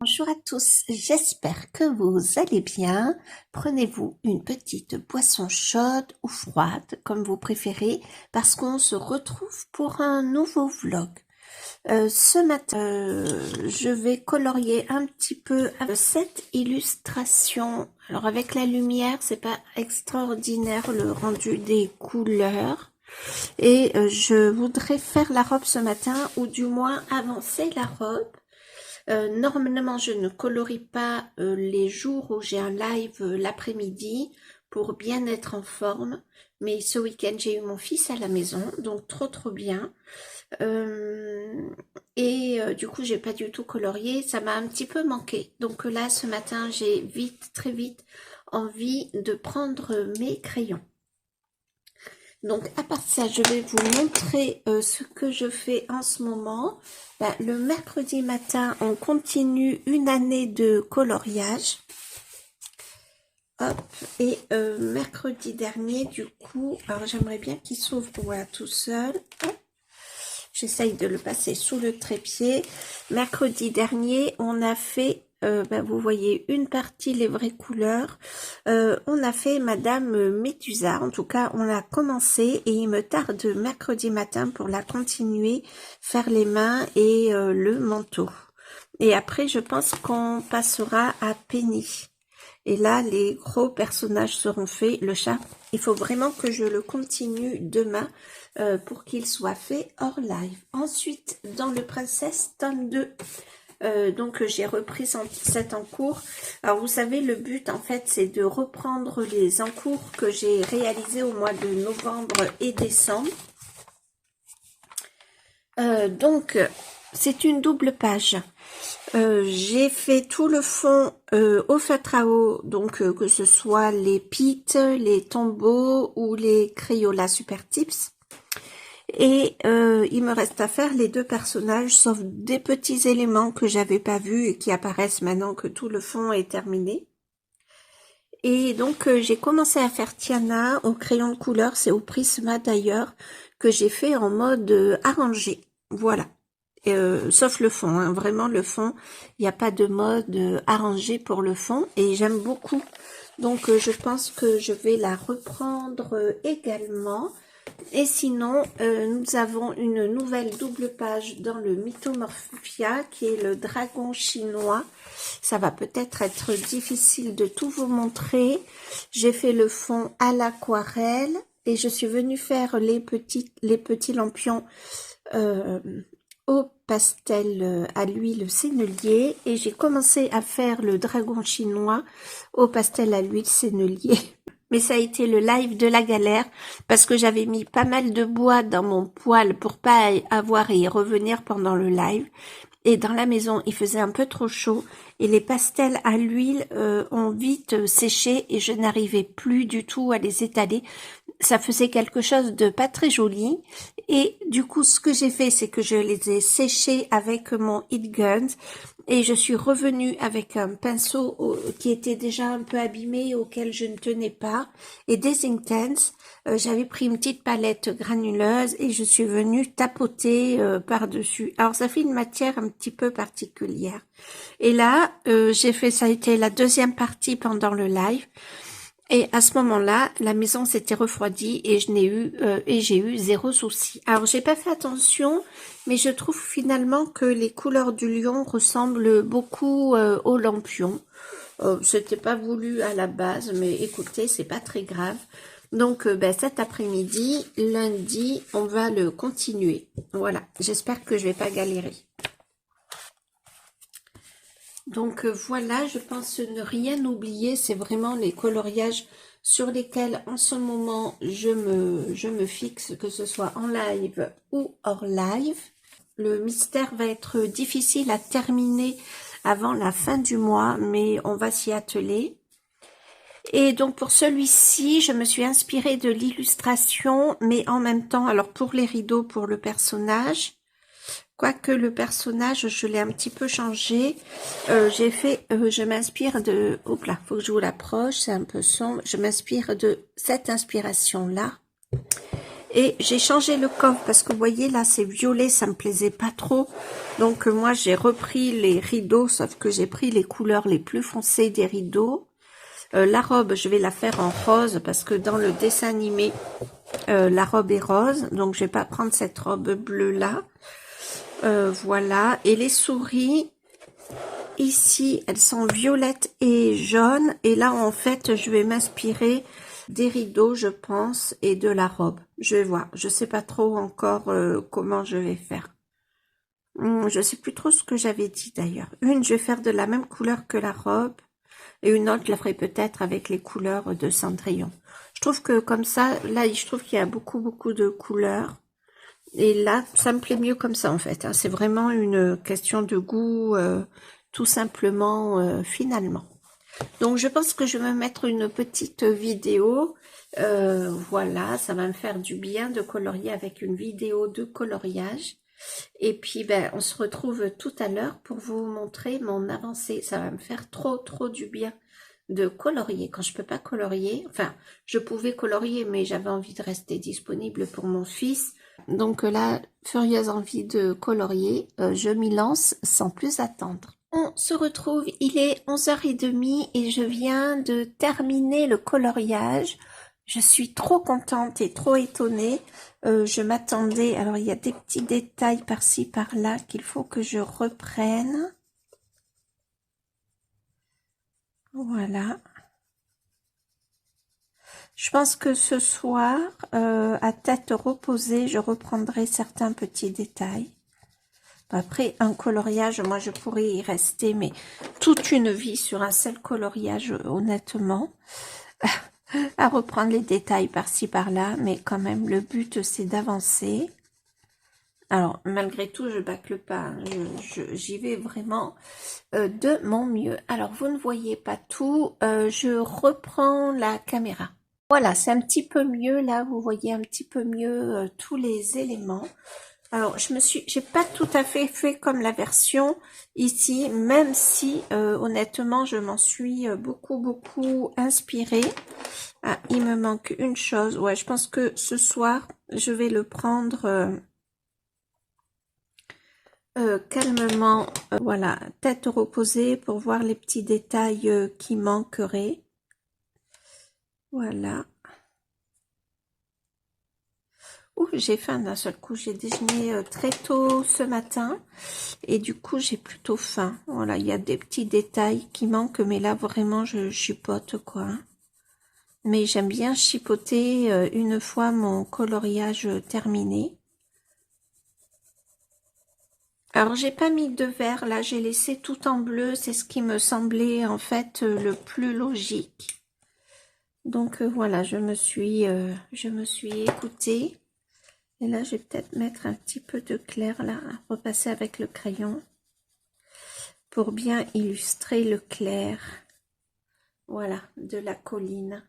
Bonjour à tous, j'espère que vous allez bien. Prenez-vous une petite boisson chaude ou froide, comme vous préférez, parce qu'on se retrouve pour un nouveau vlog. Ce matin, je vais colorier un petit peu avec cette illustration. Alors avec la lumière, c'est pas extraordinaire le rendu des couleurs. Et je voudrais faire la robe ce matin, ou du moins avancer la robe. Normalement, je ne colorie pas les jours où j'ai un live l'après-midi pour bien être en forme. Mais ce week-end, j'ai eu mon fils à la maison, donc trop bien. Du coup, j'ai pas du tout colorié. Ça m'a un petit peu manqué. Donc là, ce matin, j'ai très vite envie de prendre mes crayons. Donc à part ça, je vais vous montrer ce que je fais en ce moment. Le mercredi matin, on continue une année de coloriage. Hop, et mercredi dernier, du coup, alors j'aimerais bien qu'il s'ouvre, voilà, tout seul. J'essaye de le passer sous le trépied. Mercredi dernier, on a fait, vous voyez, une partie les vraies couleurs. On a fait Madame Médusa, en tout cas, on a commencé et il me tarde mercredi matin pour la continuer, faire les mains et le manteau. Et après, je pense qu'on passera à Penny. Et là, les gros personnages seront faits. Le chat, il faut vraiment que je le continue demain pour qu'il soit fait hors live. Ensuite, dans le Princesse tome 2, donc j'ai repris cet encours. Alors vous savez, le but en fait, c'est de reprendre les encours que j'ai réalisés au mois de novembre et décembre. Donc, c'est une double page. J'ai fait tout le fond au feutre à eau, donc que ce soit les pits, les tombeaux ou les Crayola Super Tips. Et il me reste à faire les deux personnages, sauf des petits éléments que j'avais pas vus et qui apparaissent maintenant que tout le fond est terminé. Et donc j'ai commencé à faire Tiana au crayon de couleur, c'est au Prisma d'ailleurs, que j'ai fait en mode arrangé. Voilà. Sauf le fond, hein. Vraiment le fond, il n'y a pas de mode arrangé pour le fond et j'aime beaucoup. Donc je pense que je vais la reprendre également. Et sinon, nous avons une nouvelle double page dans le Mythomorphia qui est le dragon chinois. Ça va peut-être être difficile de tout vous montrer. J'ai fait le fond à l'aquarelle et je suis venue faire les petits lampions au pastel à l'huile sennelier et j'ai commencé à faire le dragon chinois au pastel à l'huile sennelier. Mais ça a été le live de la galère parce que j'avais mis pas mal de bois dans mon poêle pour pas avoir à y revenir pendant le live. Et dans la maison, il faisait un peu trop chaud et les pastels à l'huile ont vite séché et je n'arrivais plus du tout à les étaler. Ça faisait quelque chose de pas très joli. Et du coup, ce que j'ai fait, c'est que je les ai séchés avec mon Heat Guns et je suis revenue avec un pinceau qui était déjà un peu abîmé, auquel je ne tenais pas, et des Inktense. J'avais pris une petite palette granuleuse et je suis venue tapoter par-dessus. Alors ça fait une matière un petit peu particulière. Et là, j'ai fait, ça a été la deuxième partie pendant le live. Et à ce moment-là, la maison s'était refroidie et j'ai eu zéro souci. Alors j'ai pas fait attention, mais je trouve finalement que les couleurs du lion ressemblent beaucoup aux lampions. C'était pas voulu à la base, mais écoutez, c'est pas très grave. Donc cet après-midi, lundi, on va le continuer. Voilà, j'espère que je vais pas galérer. Donc voilà, je pense ne rien oublier, c'est vraiment les coloriages sur lesquels en ce moment je me fixe, que ce soit en live ou hors live. Le mystère va être difficile à terminer avant la fin du mois, mais on va s'y atteler. Et donc pour celui-ci, je me suis inspirée de l'illustration, mais en même temps, alors pour les rideaux, pour le personnage, quoique le personnage, je l'ai un petit peu changé. J'ai fait, je m'inspire de... Hop là, faut que je vous l'approche, c'est un peu sombre. Je m'inspire de cette inspiration-là. Et j'ai changé le coffre parce que vous voyez là c'est violet, ça me plaisait pas trop. Donc moi j'ai repris les rideaux, sauf que j'ai pris les couleurs les plus foncées des rideaux. La robe, je vais la faire en rose parce que dans le dessin animé, la robe est rose. Donc je vais pas prendre cette robe bleue là. Voilà. Et les souris, ici, elles sont violettes et jaunes. Et là, en fait, je vais m'inspirer des rideaux, je pense, et de la robe. Je vais voir. Je sais pas trop encore comment je vais faire. Je sais plus trop ce que j'avais dit d'ailleurs. Une, je vais faire de la même couleur que la robe. Et une autre, je la ferai peut-être avec les couleurs de Cendrillon. Je trouve que comme ça, là, je trouve qu'il y a beaucoup de couleurs. Et là, ça me plaît mieux comme ça, en fait. C'est vraiment une question de goût, tout simplement, finalement. Donc, je pense que je vais me mettre une petite vidéo. Voilà, ça va me faire du bien de colorier avec une vidéo de coloriage. Et puis, ben, on se retrouve tout à l'heure pour vous montrer mon avancée. Ça va me faire trop du bien de colorier. Quand je peux pas colorier, enfin, je pouvais colorier, mais j'avais envie de rester disponible pour mon fils. Donc là, furieuse envie de colorier, je m'y lance sans plus attendre. On se retrouve, il est 11h30 et je viens de terminer le coloriage. Je suis trop contente et trop étonnée. Je m'attendais, alors il y a des petits détails par-ci par-là qu'il faut que je reprenne. Voilà. Je pense que ce soir, à tête reposée, je reprendrai certains petits détails. Après, un coloriage, moi je pourrais y rester, mais toute une vie sur un seul coloriage, honnêtement. À reprendre les détails par-ci par-là, mais quand même le but c'est d'avancer. Alors malgré tout je bâcle pas, hein. J'y vais vraiment de mon mieux. Alors vous ne voyez pas tout, je reprends la caméra. Voilà, c'est un petit peu mieux là, vous voyez un petit peu mieux tous les éléments. Alors, j'ai pas tout à fait fait comme la version ici, même si honnêtement, je m'en suis beaucoup inspirée. Ah, il me manque une chose. Ouais, je pense que ce soir, je vais le prendre calmement. Voilà, tête reposée pour voir les petits détails qui manqueraient. Voilà. Ouh, j'ai faim d'un seul coup, j'ai déjeuné très tôt ce matin et du coup j'ai plutôt faim. Voilà, il y a des petits détails qui manquent, mais là vraiment je chipote quoi. Mais j'aime bien chipoter une fois mon coloriage terminé. Alors j'ai pas mis de vert là, j'ai laissé tout en bleu, c'est ce qui me semblait en fait le plus logique. Donc voilà, je me suis écoutée. Et là, je vais peut-être mettre un petit peu de clair là, repasser avec le crayon pour bien illustrer le clair. Voilà, de la colline.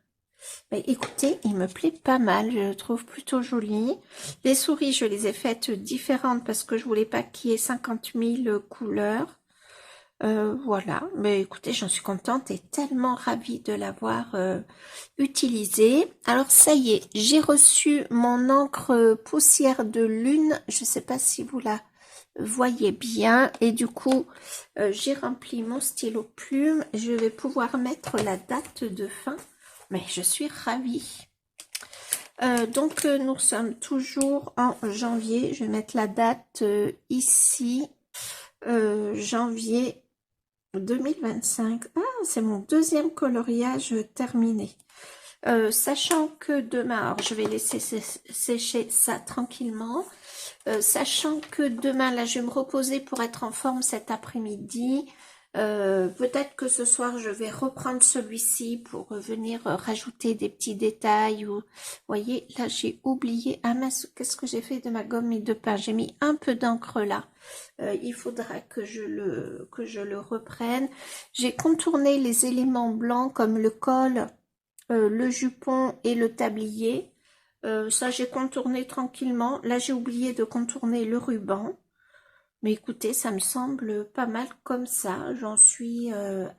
Mais écoutez, il me plaît pas mal, je le trouve plutôt joli. Les souris, je les ai faites différentes parce que je voulais pas qu'il y ait 50 000 couleurs. Voilà, mais écoutez, j'en suis contente et tellement ravie de l'avoir utilisé. Alors ça y est, j'ai reçu mon encre poussière de lune, je sais pas si vous la voyez bien, et du coup j'ai rempli mon stylo plume, je vais pouvoir mettre la date de fin, mais je suis ravie. Donc nous sommes toujours en janvier, je vais mettre la date ici, janvier 2025. Ah, c'est mon deuxième coloriage terminé. Sachant que demain, alors je vais laisser sécher ça tranquillement. Sachant que demain, là, je vais me reposer pour être en forme cet après-midi. Peut-être que ce soir, je vais reprendre celui-ci pour venir rajouter des petits détails. Ou, voyez, là, j'ai oublié. Ah mince, qu'est-ce que j'ai fait de ma gomme et de pain? J'ai mis un peu d'encre là. Il faudra que je le reprenne. J'ai contourné les éléments blancs comme le col, le jupon et le tablier. Ça, j'ai contourné tranquillement. Là, j'ai oublié de contourner le ruban. Mais écoutez, ça me semble pas mal comme ça. J'en suis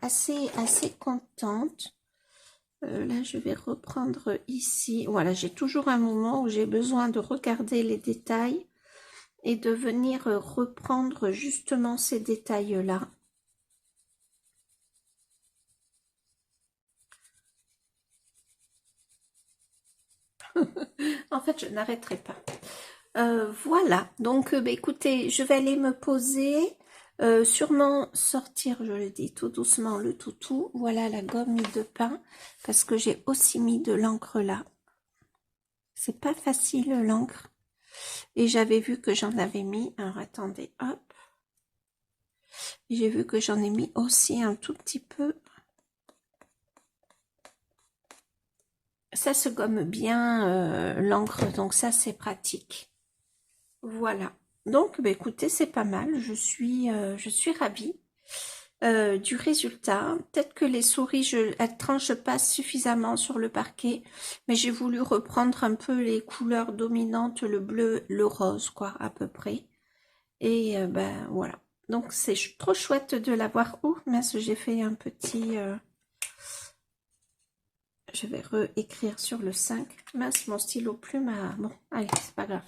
assez contente. Là, je vais reprendre ici. Voilà, j'ai toujours un moment où j'ai besoin de regarder les détails et de venir reprendre justement ces détails-là. En fait, je n'arrêterai pas. Voilà, donc bah, écoutez, je vais aller me poser, sûrement sortir, je le dis tout doucement, le toutou. Voilà la gomme de pain, parce que j'ai aussi mis de l'encre là. C'est pas facile l'encre. Et j'avais vu que j'en avais mis, alors attendez, hop. J'ai vu que j'en ai mis aussi un tout petit peu. Ça se gomme bien l'encre, donc ça c'est pratique. Voilà. Donc, bah, écoutez, c'est pas mal. Je suis ravie du résultat. Peut-être que les souris, elles tranchent pas suffisamment sur le parquet, mais j'ai voulu reprendre un peu les couleurs dominantes, le bleu, le rose, quoi, à peu près. Et ben voilà. Donc c'est trop chouette de l'avoir. Oh mince, j'ai fait un petit. Je vais réécrire sur le 5. Mince, mon stylo plume a. Bon, allez, c'est pas grave.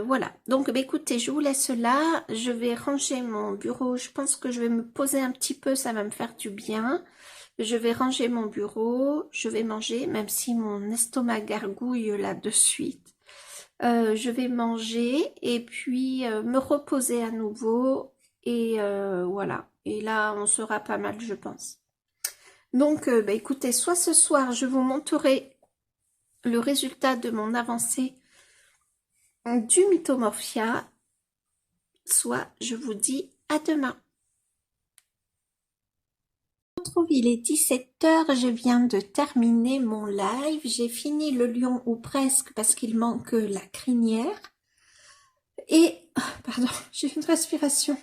Voilà, donc bah, écoutez, je vous laisse là, je vais ranger mon bureau, je pense que je vais me poser un petit peu, ça va me faire du bien. Je vais ranger mon bureau, je vais manger, même si mon estomac gargouille là de suite. Je vais manger et puis me reposer à nouveau et voilà. Et là, on sera pas mal, je pense. Donc, bah, écoutez, soit ce soir, je vous montrerai le résultat de mon avancée du Mythomorphia, soit je vous dis à demain. Il est 17h, je viens de terminer mon live, j'ai fini le lion ou presque parce qu'il manque la crinière et, pardon, j'ai une respiration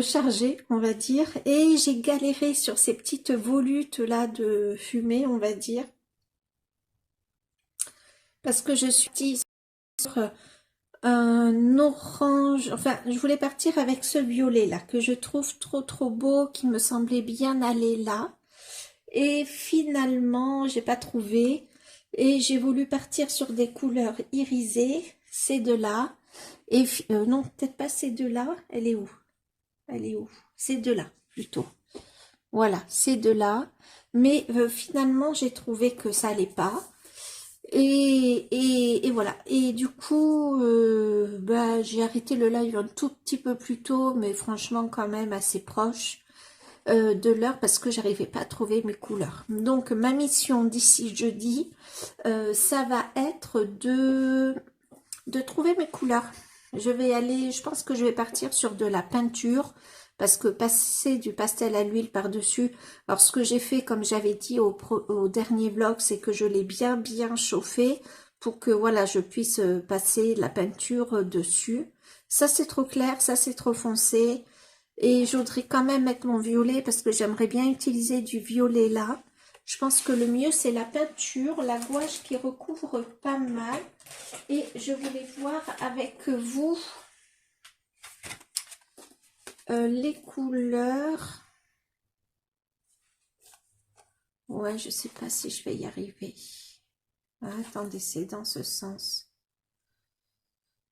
chargée on va dire et j'ai galéré sur ces petites volutes là de fumée on va dire parce que je suis sur un orange, enfin je voulais partir avec ce violet là que je trouve trop beau, qui me semblait bien aller là et finalement j'ai pas trouvé et j'ai voulu partir sur des couleurs irisées, ces deux là et non peut-être pas ces deux là, elle est où ces deux là plutôt, voilà ces deux là, mais finalement j'ai trouvé que ça allait pas. Et voilà. Et du coup, bah, j'ai arrêté le live un tout petit peu plus tôt, mais franchement quand même assez proche de l'heure parce que j'arrivais pas à trouver mes couleurs. Donc ma mission d'ici jeudi, ça va être de trouver mes couleurs. Je vais aller, je pense que je vais partir sur de la peinture parce que passer du pastel à l'huile par-dessus, alors ce que j'ai fait, comme j'avais dit au dernier vlog, c'est que je l'ai bien chauffé pour que voilà, je puisse passer la peinture dessus. Ça c'est trop clair, ça c'est trop foncé et je voudrais quand même mettre mon violet parce que j'aimerais bien utiliser du violet là. Je pense que le mieux c'est la peinture, la gouache qui recouvre pas mal. Et je voulais voir avec vous les couleurs. Ouais, je sais pas si je vais y arriver. Ah, attendez, c'est dans ce sens.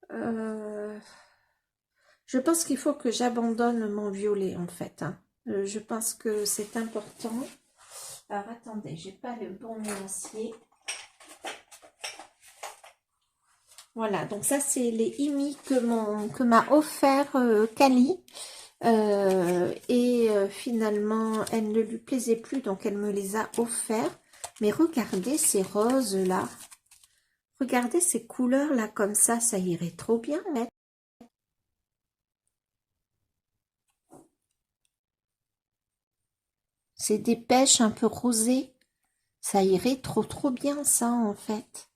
Je pense qu'il faut que j'abandonne mon violet en fait. Hein. Je pense que c'est important. Alors attendez, j'ai pas le bon nuancier. Voilà, donc ça c'est les IMI que m'a offert Cali. Finalement, elle ne lui plaisait plus, donc elle me les a offerts. Mais regardez ces roses là. Regardez ces couleurs là, comme ça irait trop bien. C'est des pêches un peu rosées. Ça irait trop bien ça en fait.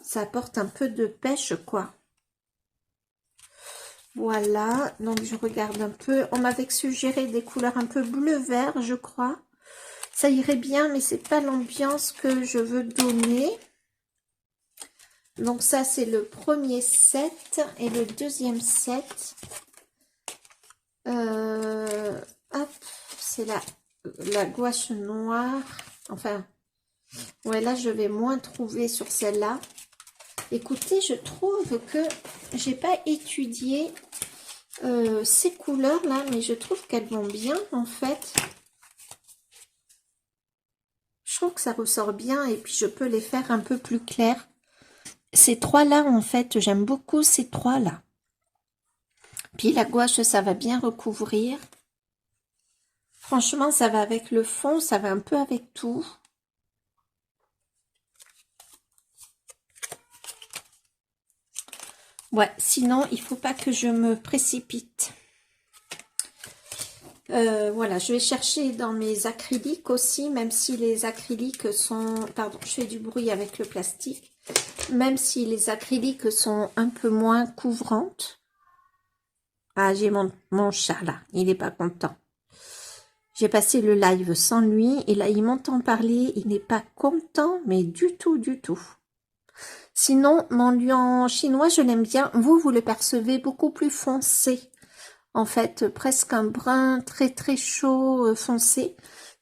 Ça apporte un peu de pêche quoi. Voilà, donc je regarde un peu. On m'avait suggéré des couleurs un peu bleu-vert, je crois. Ça irait bien, mais c'est pas l'ambiance que je veux donner. Donc ça, c'est le premier set. Et le deuxième set, hop, c'est la gouache noire. Enfin, ouais, là, je vais moins trouver sur celle-là. Écoutez, je trouve que j'ai pas étudié ces couleurs-là, mais je trouve qu'elles vont bien, en fait. Je trouve que ça ressort bien et puis je peux les faire un peu plus clairs. Ces trois-là, en fait, j'aime beaucoup ces trois-là. Puis la gouache, ça va bien recouvrir. Franchement, ça va avec le fond, ça va un peu avec tout. Ouais, sinon, il faut pas que je me précipite. Voilà, je vais chercher dans mes acryliques aussi, même si les acryliques sont... Pardon, je fais du bruit avec le plastique. Même si les acryliques sont un peu moins couvrantes. Ah, j'ai mon chat là, il n'est pas content. J'ai passé le live sans lui et là, il m'entend parler, il n'est pas content, mais du tout, du tout. Sinon, mon lion chinois, je l'aime bien. Vous le percevez beaucoup plus foncé. En fait, presque un brun très très chaud foncé.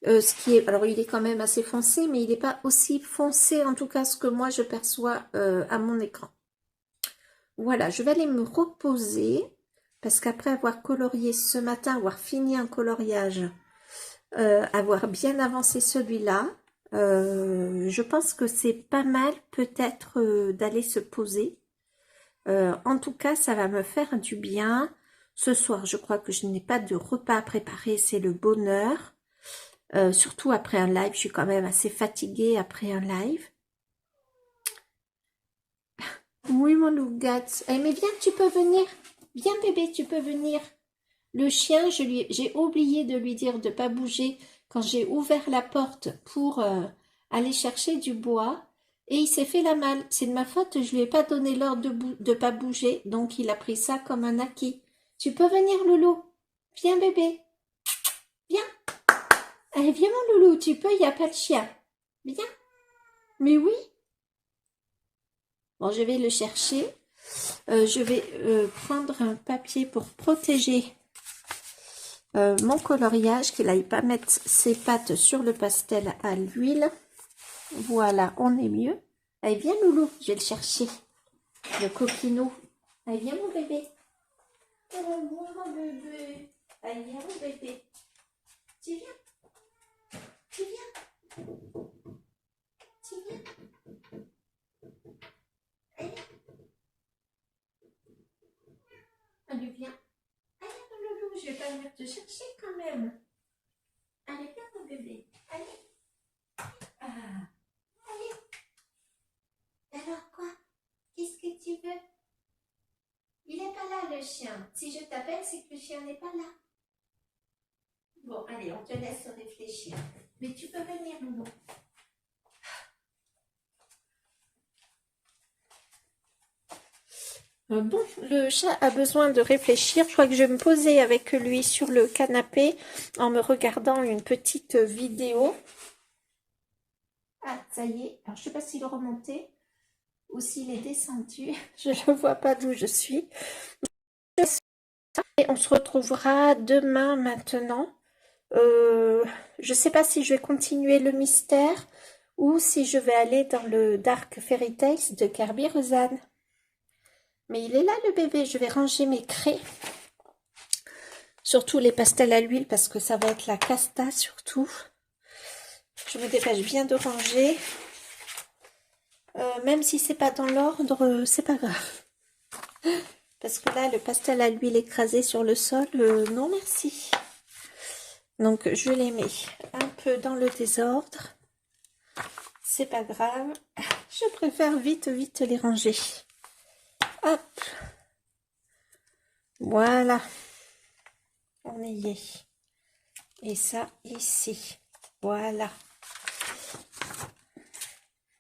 Ce qui est, alors il est quand même assez foncé, mais il n'est pas aussi foncé, en tout cas ce que moi je perçois à mon écran. Voilà, je vais aller me reposer, parce qu'après avoir colorié ce matin, avoir fini un coloriage, avoir bien avancé celui-là, je pense que c'est pas mal peut-être d'aller se poser. En tout cas, ça va me faire du bien. Ce soir, je crois que je n'ai pas de repas à préparer, c'est le bonheur. Surtout après un live, je suis quand même assez fatiguée après un live. Oui, mon lougat. Eh, mais viens, tu peux venir. Viens, bébé, tu peux venir. Le chien, j'ai oublié de lui dire de pas bouger quand j'ai ouvert la porte pour aller chercher du bois. Et il s'est fait la malle. C'est de ma faute, je lui ai pas donné l'ordre de pas bouger. Donc, il a pris ça comme un acquis. Tu peux venir, Loulou. Viens, bébé. Viens. Allez, viens, mon Loulou. Tu peux, il n'y a pas de chien. Viens. Mais oui. Bon, je vais le chercher. Je vais prendre un papier pour protéger mon coloriage, qu'il n'aille pas mettre ses pattes sur le pastel à l'huile. Voilà, on est mieux. Allez, viens, Loulou. Je vais le chercher. Le coquinou. Allez, viens, mon bébé. Allez, viens, mon bébé. Allez, viens, mon bébé. Tu viens. Tu viens. Tu viens. Allez. Allez, viens. Allez, mon loulou, je vais pas venir te chercher quand même. Allez, viens, mon bébé. Allez. Ah. Allez. Alors quoi? Qu'est-ce que tu veux? Il n'est pas là, le chien. Si je t'appelle, c'est que le chien n'est pas là. Bon, allez, on te laisse réfléchir. Mais tu peux venir, Loulou. Bon, le chat a besoin de réfléchir. Je crois que je vais me poser avec lui sur le canapé en me regardant une petite vidéo. Ah, ça y est. Alors, je ne sais pas s'il est remonté ou s'il est descendu. Je ne vois pas d'où je suis. Et on se retrouvera demain maintenant. Je ne sais pas si je vais continuer le mystère ou si je vais aller dans le Dark Fairy Tales de Kerby Rosanne. Mais il est là, le bébé. Je vais ranger mes craies. Surtout les pastels à l'huile parce que ça va être la casta surtout. Je me dépêche bien de ranger. Même si c'est pas dans l'ordre, c'est pas grave. Parce que là, le pastel à l'huile écrasé sur le sol, non merci. Donc je les mets un peu dans le désordre. C'est pas grave. Je préfère vite les ranger. Hop. Voilà. On y est. Et ça ici. Voilà.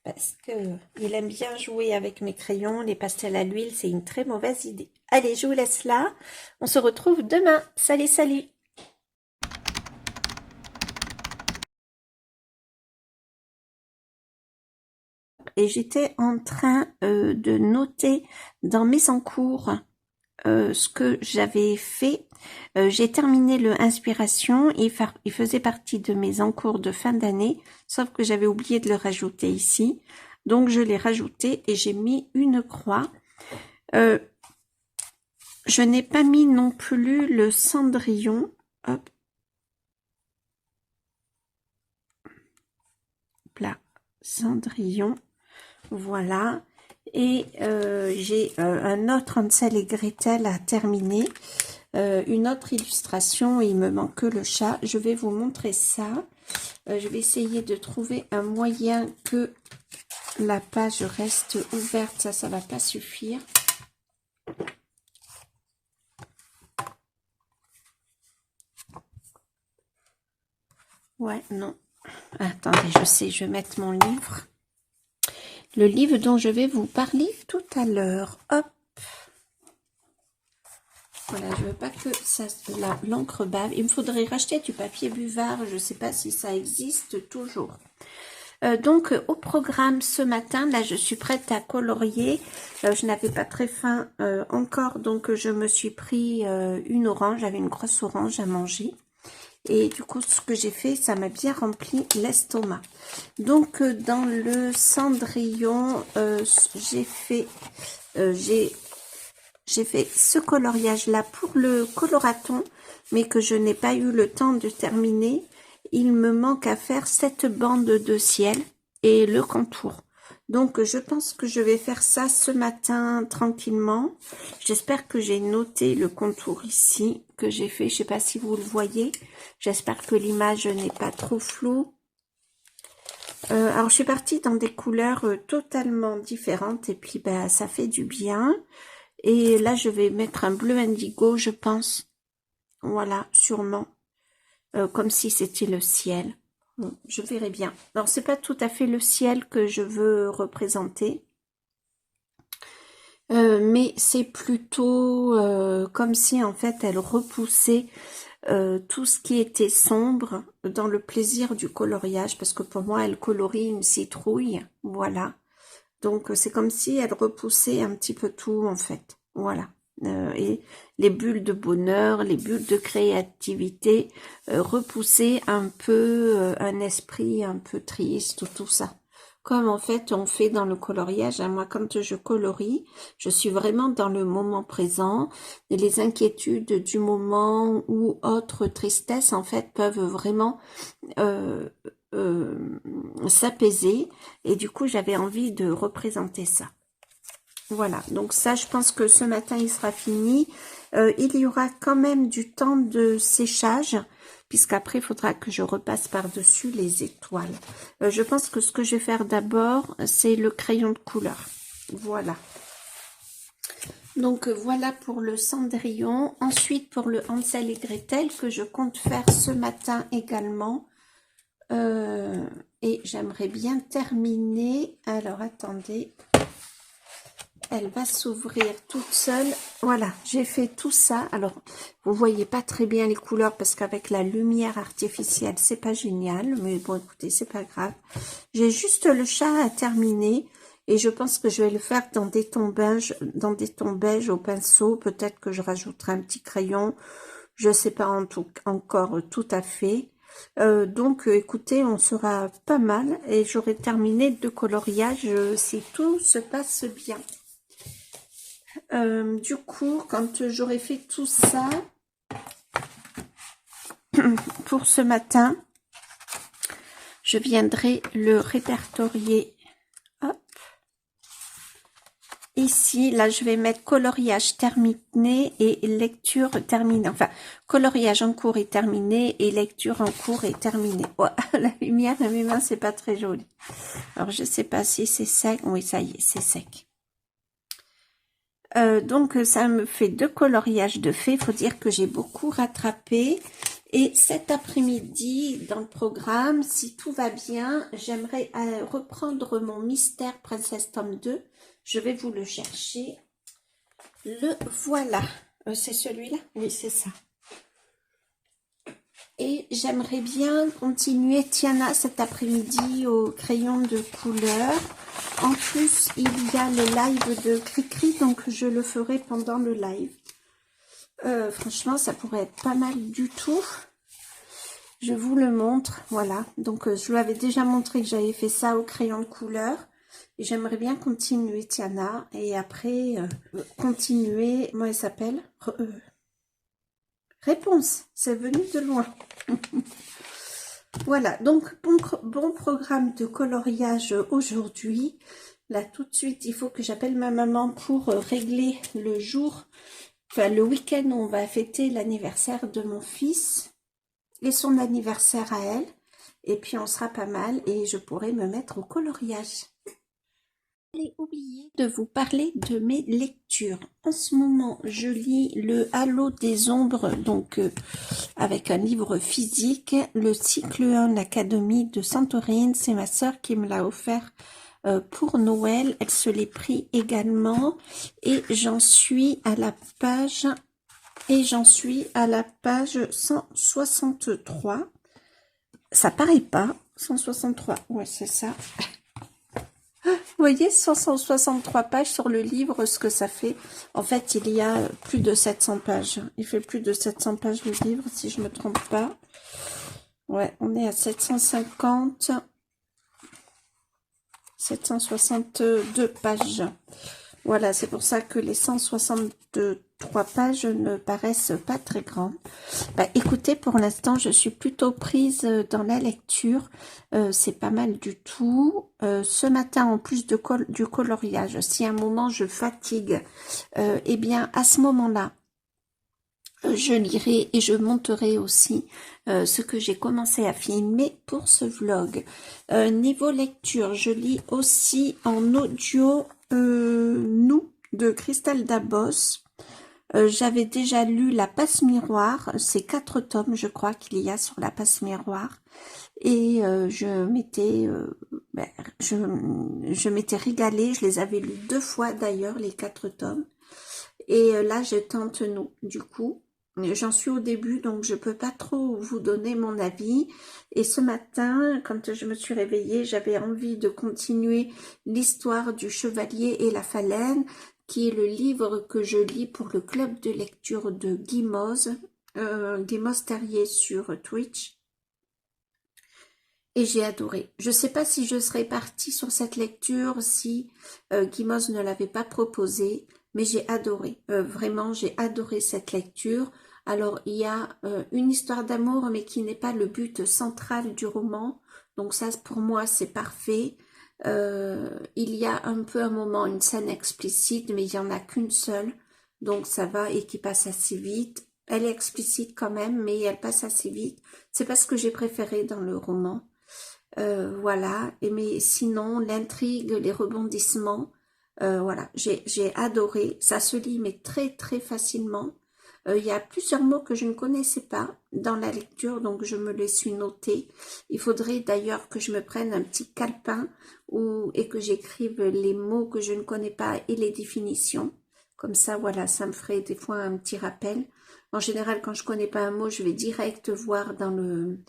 Parce que il aime bien jouer avec mes crayons. Les pastels à l'huile, c'est une très mauvaise idée. Allez, je vous laisse là. On se retrouve demain. Salut, salut. Et j'étais en train de noter dans mes encours ce que j'avais fait. J'ai terminé le Inspiration, il faisait partie de mes encours de fin d'année, sauf que j'avais oublié de le rajouter ici. Donc je l'ai rajouté et j'ai mis une croix. Je n'ai pas mis non plus le cendrillon. Hop. Là, cendrillon. Voilà. Et j'ai un autre Hansel et Gretel à terminer. Une autre illustration, il me manque que le chat. Je vais vous montrer ça. Je vais essayer de trouver un moyen que la page reste ouverte. Ça va pas suffire. Ouais, non. Attendez, je sais, je vais mettre mon livre. Le livre dont je vais vous parler tout à l'heure. Hop. Voilà, je veux pas que ça, l'encre bave. Il me faudrait racheter du papier buvard. Je sais pas si ça existe toujours. Donc, au programme ce matin, là, je suis prête à colorier. Je n'avais pas très faim encore, donc je me suis pris une orange. J'avais une grosse orange à manger. Et du coup, ce que j'ai fait, ça m'a bien rempli l'estomac. Donc, dans le cendrillon, j'ai fait ce coloriage-là pour le coloraton, mais que je n'ai pas eu le temps de terminer. Il me manque à faire cette bande de ciel et le contour. Donc, je pense que je vais faire ça ce matin tranquillement. J'espère que j'ai noté le contour ici que j'ai fait. Je sais pas si vous le voyez. J'espère que l'image n'est pas trop floue. Alors, je suis partie dans des couleurs totalement différentes et puis bah, ça fait du bien. Et là, je vais mettre un bleu indigo, je pense. Voilà, sûrement. Comme si c'était le ciel. Bon, je verrai bien. Alors, c'est pas tout à fait le ciel que je veux représenter. Mais c'est plutôt comme si, en fait, elle repoussait tout ce qui était sombre dans le plaisir du coloriage. Parce que pour moi, elle colorie une citrouille. Voilà. Donc, c'est comme si elle repoussait un petit peu tout, en fait. Voilà. Et les bulles de bonheur, les bulles de créativité, repousser un peu un esprit un peu triste, tout ça. Comme en fait on fait dans le coloriage, hein. Moi quand je colorie, je suis vraiment dans le moment présent, et les inquiétudes du moment ou autres tristesses en fait peuvent vraiment s'apaiser, et du coup j'avais envie de représenter ça. Voilà, donc ça, je pense que ce matin, il sera fini. Il y aura quand même du temps de séchage, puisqu'après, il faudra que je repasse par-dessus les étoiles. Je pense que ce que je vais faire d'abord, c'est le crayon de couleur. Voilà. Donc, voilà pour le cendrillon. Ensuite, pour le Hansel et Gretel, que je compte faire ce matin également. Et j'aimerais bien terminer. Alors, attendez. Elle va s'ouvrir toute seule. Voilà, j'ai fait tout ça. Alors, vous voyez pas très bien les couleurs parce qu'avec la lumière artificielle, c'est pas génial. Mais bon, écoutez, c'est pas grave. J'ai juste le chat à terminer. Et je pense que je vais le faire dans des tons beiges au pinceau. Peut-être que je rajouterai un petit crayon. Je sais pas encore tout à fait. Donc, écoutez, on sera pas mal. Et j'aurai terminé de coloriage si tout se passe bien. Du coup, quand j'aurai fait tout ça pour ce matin, je viendrai le répertorier. Hop. Ici, là, je vais mettre coloriage terminé et lecture terminée. Enfin, coloriage en cours est terminé et lecture en cours est terminée. Oh, la lumière à mes mains, c'est pas très joli. Alors, je sais pas si c'est sec. Oui, ça y est, c'est sec. Donc ça me fait 2 coloriages de fait. Il faut dire que j'ai beaucoup rattrapé. Et cet après-midi, dans le programme, si tout va bien, j'aimerais reprendre mon Mystère Princesse tome 2. Je vais vous le chercher. Le voilà. C'est celui-là? Oui, c'est ça. Et j'aimerais bien continuer Tiana cet après-midi au crayon de couleur. En plus, il y a le live de Cricri, donc je le ferai pendant le live. Franchement, ça pourrait être pas mal du tout. Je vous le montre, voilà. Donc, je vous avais déjà montré que j'avais fait ça au crayon de couleur. Et j'aimerais bien continuer, Tiana. Et après, continuer, comment elle s'appelle? Réponse, c'est venu de loin. Voilà, donc bon programme de coloriage aujourd'hui. Là, tout de suite, il faut que j'appelle ma maman pour régler le jour, enfin le week-end où on va fêter l'anniversaire de mon fils et son anniversaire à elle. Et puis, on sera pas mal et je pourrai me mettre au coloriage. J'ai oublié de vous parler de mes lectures. En ce moment, je lis Le Halo des Ombres, donc avec un livre physique, le cycle 1, l'Académie de Santorine. C'est ma sœur qui me l'a offert pour Noël. Elle se l'est pris également et j'en suis à la page 163. Ça paraît pas, 163, ouais c'est ça. Vous voyez, 163 pages sur le livre, ce que ça fait. En fait, il y a plus de 700 pages. Il fait plus de 700 pages le livre, si je me trompe pas. Ouais, on est à 750, 762 pages. Voilà, c'est pour ça que les 163 pages ne paraissent pas très grandes. Bah, écoutez, pour l'instant, je suis plutôt prise dans la lecture. C'est pas mal du tout. Ce matin, en plus du coloriage, si à un moment je fatigue, eh bien, à ce moment-là, je lirai et je monterai aussi ce que j'ai commencé à filmer pour ce vlog. Niveau lecture, je lis aussi en audio Nous de Christelle Dabos. J'avais déjà lu La Passe Miroir, c'est 4 tomes je crois qu'il y a sur La Passe Miroir. Et je m'étais régalée, je les avais lus 2 fois d'ailleurs les 4 tomes. Et là je tente Nous, du coup. J'en suis au début, donc je peux pas trop vous donner mon avis. Et ce matin, quand je me suis réveillée, j'avais envie de continuer l'histoire du chevalier et la phalène, qui est le livre que je lis pour le club de lecture de Guimauze, Guimauze Terrier sur Twitch. Et j'ai adoré. Je sais pas si je serais partie sur cette lecture si Guimauze ne l'avait pas proposé, mais j'ai adoré. Vraiment, j'ai adoré cette lecture. Alors, il y a une histoire d'amour, mais qui n'est pas le but central du roman. Donc ça, pour moi, c'est parfait. Il y a un peu un moment, une scène explicite, mais il n'y en a qu'une seule. Donc ça va et qui passe assez vite. Elle est explicite quand même, mais elle passe assez vite. C'est pas ce que j'ai préféré dans le roman. Voilà, mais sinon l'intrigue, les rebondissements, voilà, j'ai adoré. Ça se lit mais très très facilement. Il y a plusieurs mots que je ne connaissais pas dans la lecture, donc je me les suis notés. Il faudrait d'ailleurs que je me prenne un petit calepin et que j'écrive les mots que je ne connais pas et les définitions. Comme ça, voilà, ça me ferait des fois un petit rappel. En général, quand je connais pas un mot, je vais direct voir dans le...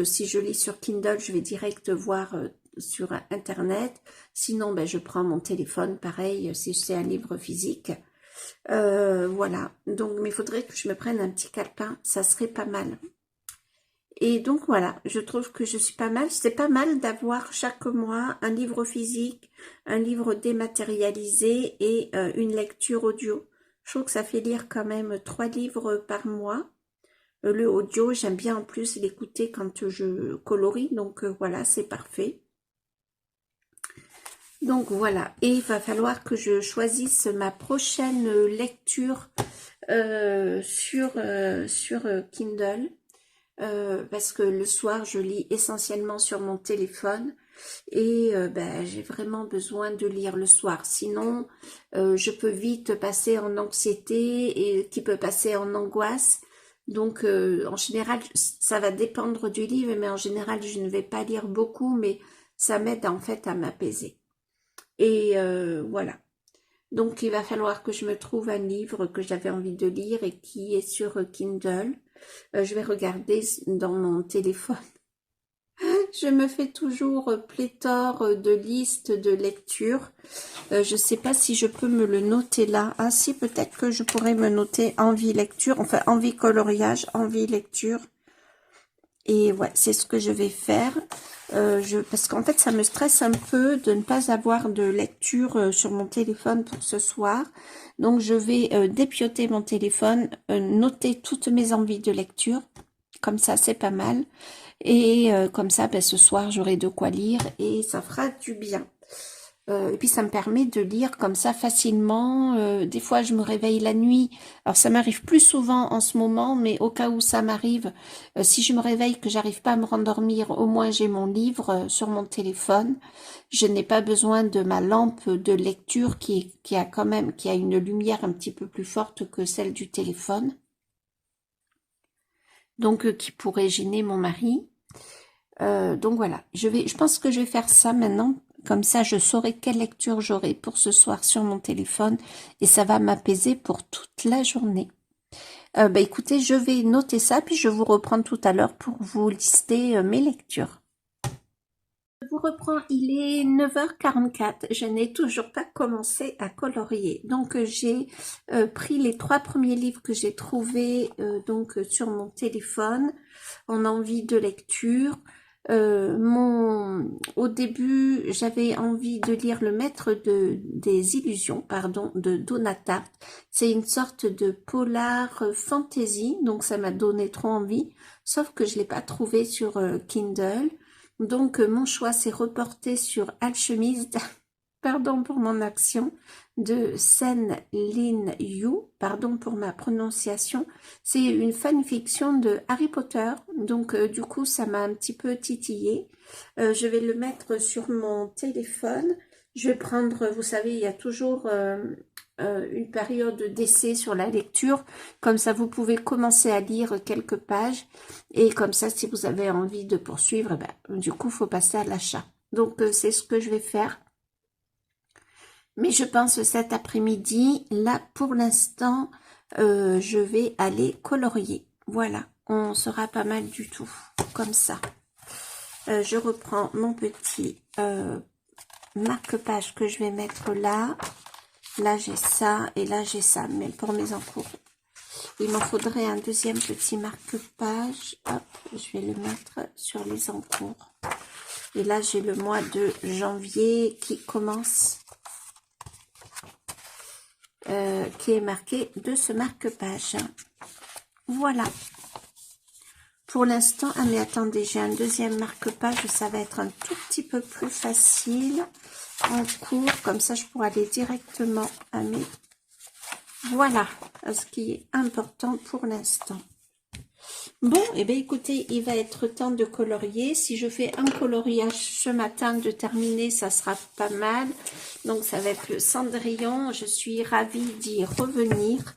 si je lis sur Kindle, je vais direct voir sur Internet. Sinon, ben, je prends mon téléphone, pareil, si c'est un livre physique. Voilà, donc mais il faudrait que je me prenne un petit calepin, ça serait pas mal. Et donc voilà, je trouve que je suis pas mal. C'est pas mal d'avoir chaque mois un livre physique, un livre dématérialisé et une lecture audio. Je trouve que ça fait lire quand même 3 livres par mois. Le audio, j'aime bien en plus l'écouter quand je colorie, donc voilà, c'est parfait. Donc voilà, et il va falloir que je choisisse ma prochaine lecture sur Kindle, parce que le soir, je lis essentiellement sur mon téléphone, et ben, j'ai vraiment besoin de lire le soir. Sinon, je peux vite passer en anxiété, et qui peut passer en angoisse. Donc, en général, ça va dépendre du livre, mais en général, je ne vais pas lire beaucoup, mais ça m'aide en fait à m'apaiser. Et voilà. Donc, il va falloir que je me trouve un livre que j'avais envie de lire et qui est sur Kindle. Je vais regarder dans mon téléphone Je me fais toujours pléthore de listes de lecture. Je sais pas si je peux me le noter là. Ah si, peut-être que je pourrais me noter envie lecture, enfin envie coloriage, envie lecture. Et ouais, c'est ce que je vais faire. Parce qu'en fait, ça me stresse un peu de ne pas avoir de lecture sur mon téléphone pour ce soir. Donc, je vais dépioter mon téléphone, noter toutes mes envies de lecture. Comme ça, c'est pas mal. Et comme ça, ben, ce soir, j'aurai de quoi lire et ça fera du bien. Et puis ça me permet de lire comme ça facilement. Des fois, je me réveille la nuit. Alors ça m'arrive plus souvent en ce moment, mais au cas où ça m'arrive, si je me réveille que j'arrive pas à me rendormir, au moins j'ai mon livre sur mon téléphone. Je n'ai pas besoin de ma lampe de lecture qui a une lumière un petit peu plus forte que celle du téléphone. Donc qui pourrait gêner mon mari. Donc voilà, je pense que je vais faire ça maintenant. Comme ça, je saurai quelle lecture j'aurai pour ce soir sur mon téléphone et ça va m'apaiser pour toute la journée. Bah écoutez, je vais noter ça, puis je vous reprends tout à l'heure pour vous lister mes lectures. Je vous reprends, il est 9h44, je n'ai toujours pas commencé à colorier. Donc j'ai pris les 3 premiers livres que j'ai trouvés donc sur mon téléphone en envie de lecture. Au début, j'avais envie de lire Le Maître des Illusions, pardon, de Donna Tartt. C'est une sorte de polar fantasy, donc ça m'a donné trop envie, sauf que je l'ai pas trouvé sur Kindle. Donc mon choix s'est reporté sur Alchemist, pardon pour mon action, de Sen Lin Yu, pardon pour ma prononciation. C'est une fanfiction de Harry Potter, donc du coup ça m'a un petit peu titillé. Je vais le mettre sur mon téléphone. Je vais prendre, vous savez, il y a toujours une période d'essai sur la lecture. Comme ça, vous pouvez commencer à lire quelques pages. Et comme ça, si vous avez envie de poursuivre, ben, du coup, il faut passer à l'achat. Donc, c'est ce que je vais faire. Mais je pense cet après-midi, là, pour l'instant, je vais aller colorier. Voilà, on sera pas mal du tout, comme ça. Je reprends mon petit marque-page que je vais mettre là. Là, j'ai ça et là, j'ai ça. Mais pour mes encours, il m'en faudrait un deuxième petit marque-page. Hop, je vais le mettre sur les encours. Et là, j'ai le mois de janvier qui commence, qui est marqué de ce marque-page. Voilà. Pour l'instant, ah mais attendez, j'ai un deuxième marque-page, ça va être un tout petit peu plus facile en cours, comme ça je pourrai aller directement à mes... Voilà, ce qui est important pour l'instant. Bon, et bien écoutez, il va être temps de colorier. Si je fais un coloriage ce matin de terminer, ça sera pas mal. Donc ça va être le Cendrillon, je suis ravie d'y revenir.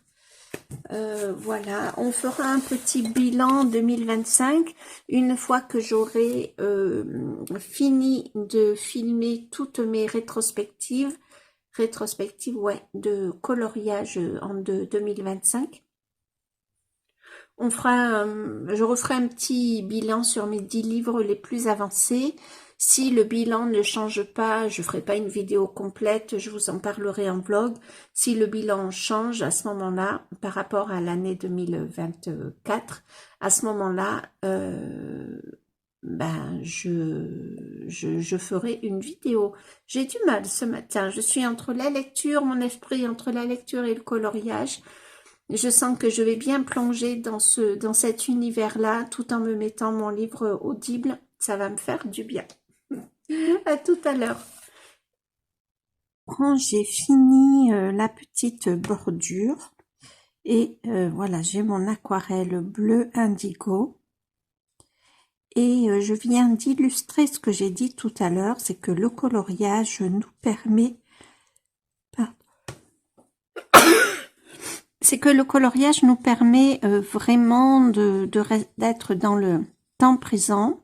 Voilà, on fera un petit bilan 2025 une fois que j'aurai fini de filmer toutes mes rétrospectives ouais, de coloriage de 2025. On fera, je referai un petit bilan sur mes 10 livres les plus avancés. Si le bilan ne change pas, je ferai pas une vidéo complète, je vous en parlerai en vlog. Si le bilan change à ce moment-là, par rapport à l'année 2024, à ce moment-là, ben je ferai une vidéo. J'ai du mal ce matin, je suis entre la lecture, mon esprit entre la lecture et le coloriage. Je sens que je vais bien plonger dans cet univers-là, tout en me mettant mon livre audible. Ça va me faire du bien. À tout à l'heure. Quand j'ai fini la petite bordure, et voilà, j'ai mon aquarelle bleu indigo. Et je viens d'illustrer ce que j'ai dit tout à l'heure, c'est que le coloriage nous permet... C'est que le coloriage nous permet vraiment d'être dans le temps présent,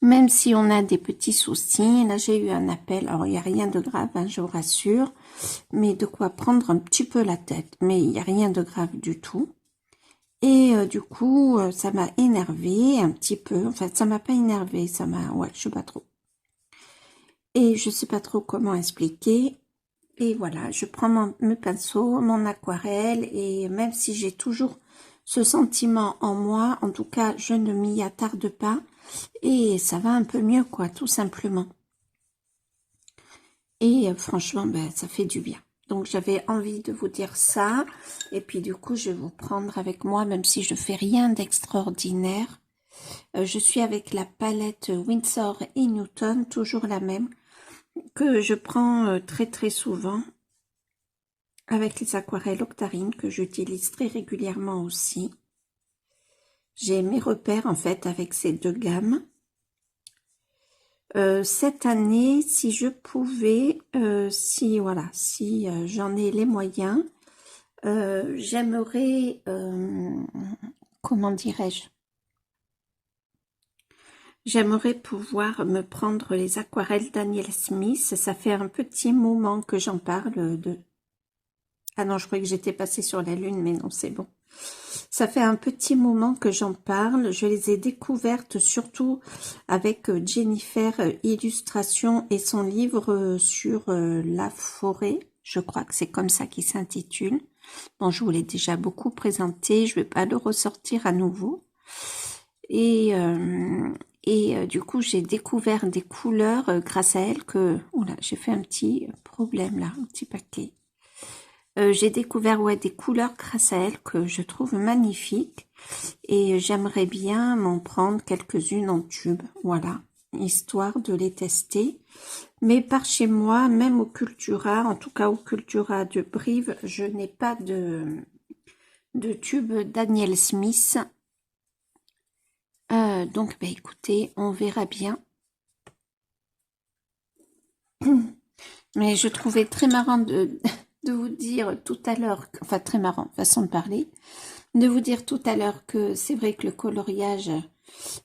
même si on a des petits soucis. Là, j'ai eu un appel. Alors, il n'y a rien de grave, hein, je vous rassure, mais de quoi prendre un petit peu la tête. Mais il n'y a rien de grave du tout. Et du coup, ça m'a énervé un petit peu. Enfin, ça m'a pas énervé, ça m'a... Ouais, je sais pas trop. Et je sais pas trop comment expliquer. Et voilà, je prends mes pinceaux, mon aquarelle, et même si j'ai toujours ce sentiment en moi, en tout cas, je ne m'y attarde pas. Et ça va un peu mieux, quoi, tout simplement. Et franchement, ben, ça fait du bien. Donc, j'avais envie de vous dire ça. Et puis, du coup, je vais vous prendre avec moi, même si je fais rien d'extraordinaire. Je suis avec la palette Winsor et Newton, toujours la même, que je prends très très souvent, avec les aquarelles Octarine, que j'utilise très régulièrement aussi. J'ai mes repères, en fait, avec ces deux gammes. Cette année, si je pouvais, si voilà, si j'en ai les moyens, j'aimerais, comment dirais-je, j'aimerais pouvoir me prendre les aquarelles Daniel Smith. Ça fait un petit moment que j'en parle de... Ah non, je croyais que j'étais passée sur la lune, mais non, c'est bon. Ça fait un petit moment que j'en parle. Je les ai découvertes surtout avec Jennifer Illustration et son livre sur la forêt. Je crois que c'est comme ça qu'il s'intitule. Bon, je vous l'ai déjà beaucoup présenté. Je vais pas le ressortir à nouveau. Et, du coup, j'ai découvert des couleurs grâce à elle que... Oula, j'ai fait un petit problème là, un petit paquet. J'ai découvert des couleurs grâce à elle que je trouve magnifiques et j'aimerais bien m'en prendre quelques-unes en tube, voilà, histoire de les tester. Mais par chez moi, même au Cultura, en tout cas au Cultura de Brive, je n'ai pas de tube Daniel Smith. Donc, bah, écoutez, on verra bien. Mais je trouvais très marrant de vous dire tout à l'heure, enfin très marrant, façon de parler, de vous dire tout à l'heure que c'est vrai que le coloriage,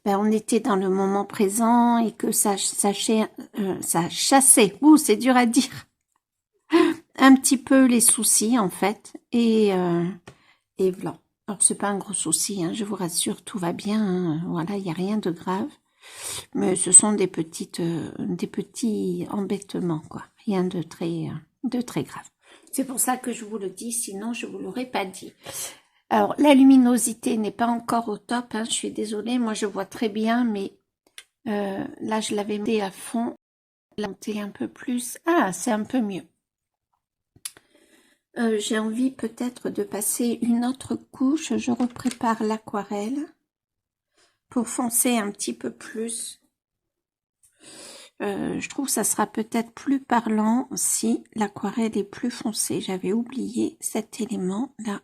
ben, on était dans le moment présent et que ça chassait, c'est dur à dire, un petit peu les soucis en fait. Et voilà. Alors c'est pas un gros souci, hein, je vous rassure, tout va bien, hein, voilà, il n'y a rien de grave. Mais ce sont des petits embêtements, quoi. Rien de très grave. C'est pour ça que je vous le dis, sinon je vous l'aurais pas dit. Alors, la luminosité n'est pas encore au top, hein, je suis désolée, moi je vois très bien, mais là je l'avais mis à fond, la monter un peu plus. Ah, c'est un peu mieux. J'ai envie peut-être de passer une autre couche, je reprépare l'aquarelle pour foncer un petit peu plus. Je trouve que ça sera peut-être plus parlant si l'aquarelle est plus foncée. J'avais oublié cet élément-là.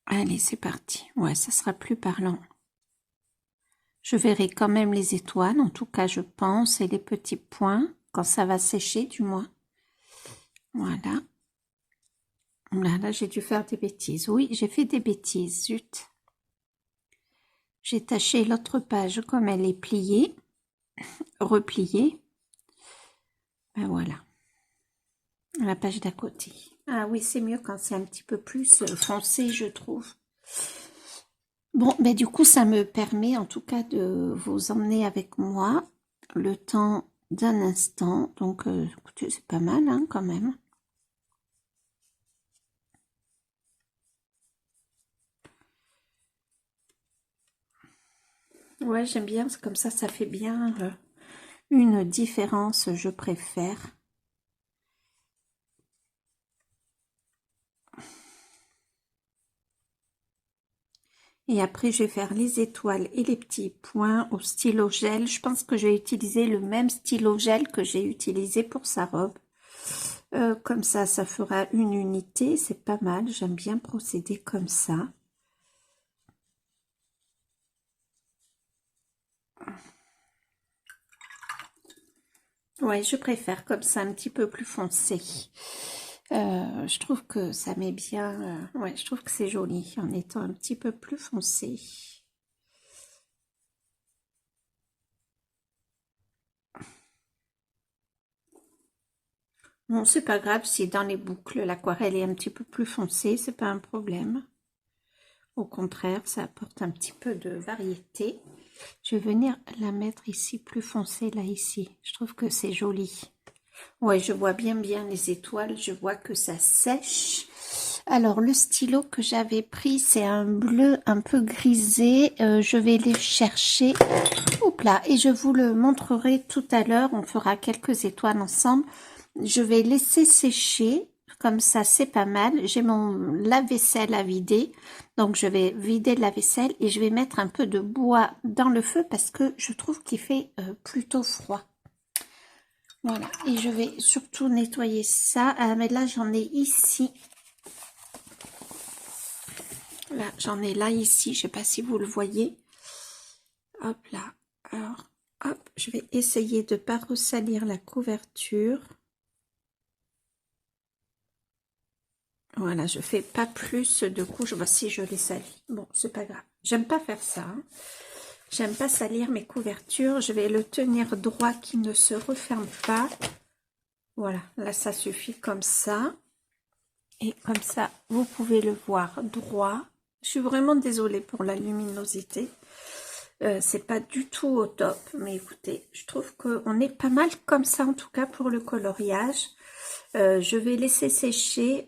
Allez, c'est parti. Ouais, ça sera plus parlant. Je verrai quand même les étoiles, en tout cas je pense, et les petits points, quand ça va sécher du moins. Voilà. Là, j'ai dû faire des bêtises. Oui, j'ai fait des bêtises, zut. J'ai taché l'autre page comme elle est pliée, repliée. Ben voilà. La page d'à côté. Ah oui, c'est mieux quand c'est un petit peu plus foncé, je trouve. Bon, ben du coup, ça me permet en tout cas de vous emmener avec moi le temps d'un instant. Donc, écoutez, c'est pas mal hein, quand même. Ouais, j'aime bien, c'est comme ça fait bien une différence, je préfère. Et après, je vais faire les étoiles et les petits points au stylo gel. Je pense que je vais utiliser le même stylo gel que j'ai utilisé pour sa robe. Comme ça fera une unité. C'est pas mal. J'aime bien procéder comme ça. Ouais, je préfère comme ça, un petit peu plus foncé. Je trouve que ça met bien... ouais, je trouve que c'est joli en étant un petit peu plus foncé. Bon, c'est pas grave si dans les boucles l'aquarelle est un petit peu plus foncée, c'est pas un problème. Au contraire, ça apporte un petit peu de variété. Je vais venir la mettre ici, plus foncée, là, ici. Je trouve que c'est joli. Ouais, je vois bien les étoiles. Je vois que ça sèche. Alors, le stylo que j'avais pris, c'est un bleu un peu grisé. Je vais les chercher. Hop là, et je vous le montrerai tout à l'heure. On fera quelques étoiles ensemble. Je vais laisser sécher. Comme ça, c'est pas mal. J'ai mon lave-vaisselle à vider. Donc, je vais vider le lave-vaisselle et je vais mettre un peu de bois dans le feu parce que je trouve qu'il fait plutôt froid. Voilà. Et je vais surtout nettoyer ça. Ah, mais là, j'en ai ici. Là, j'en ai là, ici. Je sais pas si vous le voyez. Hop là. Alors, hop, je vais essayer de ne pas ressalir la couverture. Voilà, je fais pas plus de couches. Bah, si je les salis. Bon, c'est pas grave. J'aime pas faire ça. Hein. J'aime pas salir mes couvertures. Je vais le tenir droit qui ne se referme pas. Voilà, là ça suffit comme ça. Et comme ça, vous pouvez le voir droit. Je suis vraiment désolée pour la luminosité. C'est pas du tout au top. Mais écoutez, je trouve qu'on est pas mal comme ça en tout cas pour le coloriage. Je vais laisser sécher.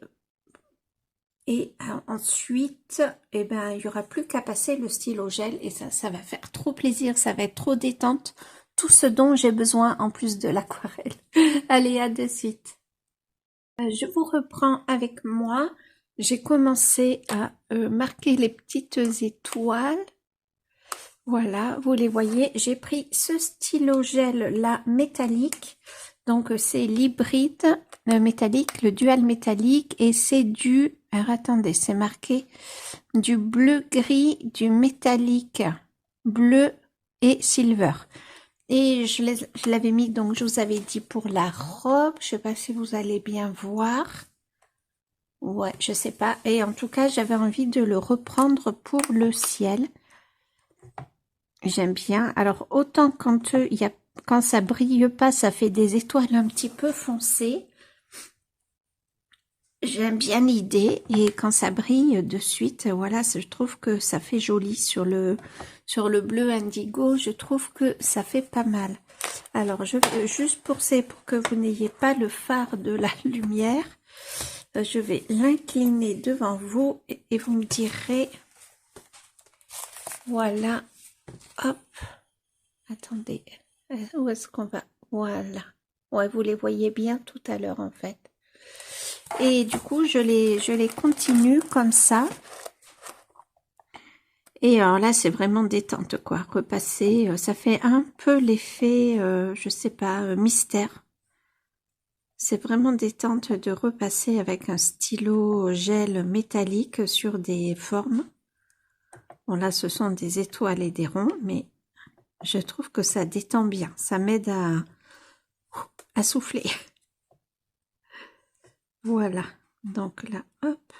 Et ensuite, eh ben, il n'y aura plus qu'à passer le stylo gel et ça va faire trop plaisir, ça va être trop détente. Tout ce dont j'ai besoin en plus de l'aquarelle. Allez, à de suite. Je vous reprends avec moi. J'ai commencé à marquer les petites étoiles. Voilà, vous les voyez. J'ai pris ce stylo gel là métallique. Donc c'est l'hybride métallique, le dual métallique et c'est du, alors attendez, c'est marqué du bleu gris, du métallique bleu et silver. Et je l'avais mis, donc je vous avais dit pour la robe, je sais pas si vous allez bien voir. Ouais, je sais pas. Et en tout cas, j'avais envie de le reprendre pour le ciel. J'aime bien. Alors autant quand quand ça brille pas, ça fait des étoiles un petit peu foncées. J'aime bien l'idée et quand ça brille de suite, voilà, je trouve que ça fait joli sur le bleu indigo. Je trouve que ça fait pas mal. Alors juste pour que vous n'ayez pas le phare de la lumière, je vais l'incliner devant vous et vous me direz, voilà, hop. Attendez, où est-ce qu'on va? Voilà. Ouais, vous les voyez bien tout à l'heure en fait. Et du coup, je les continue comme ça. Et alors là, c'est vraiment détente quoi. Repasser, ça fait un peu l'effet, je sais pas, mystère. C'est vraiment détente de repasser avec un stylo gel métallique sur des formes. Bon là, ce sont des étoiles et des ronds, mais je trouve que ça détend bien. Ça m'aide à souffler. Voilà. Donc là, hop.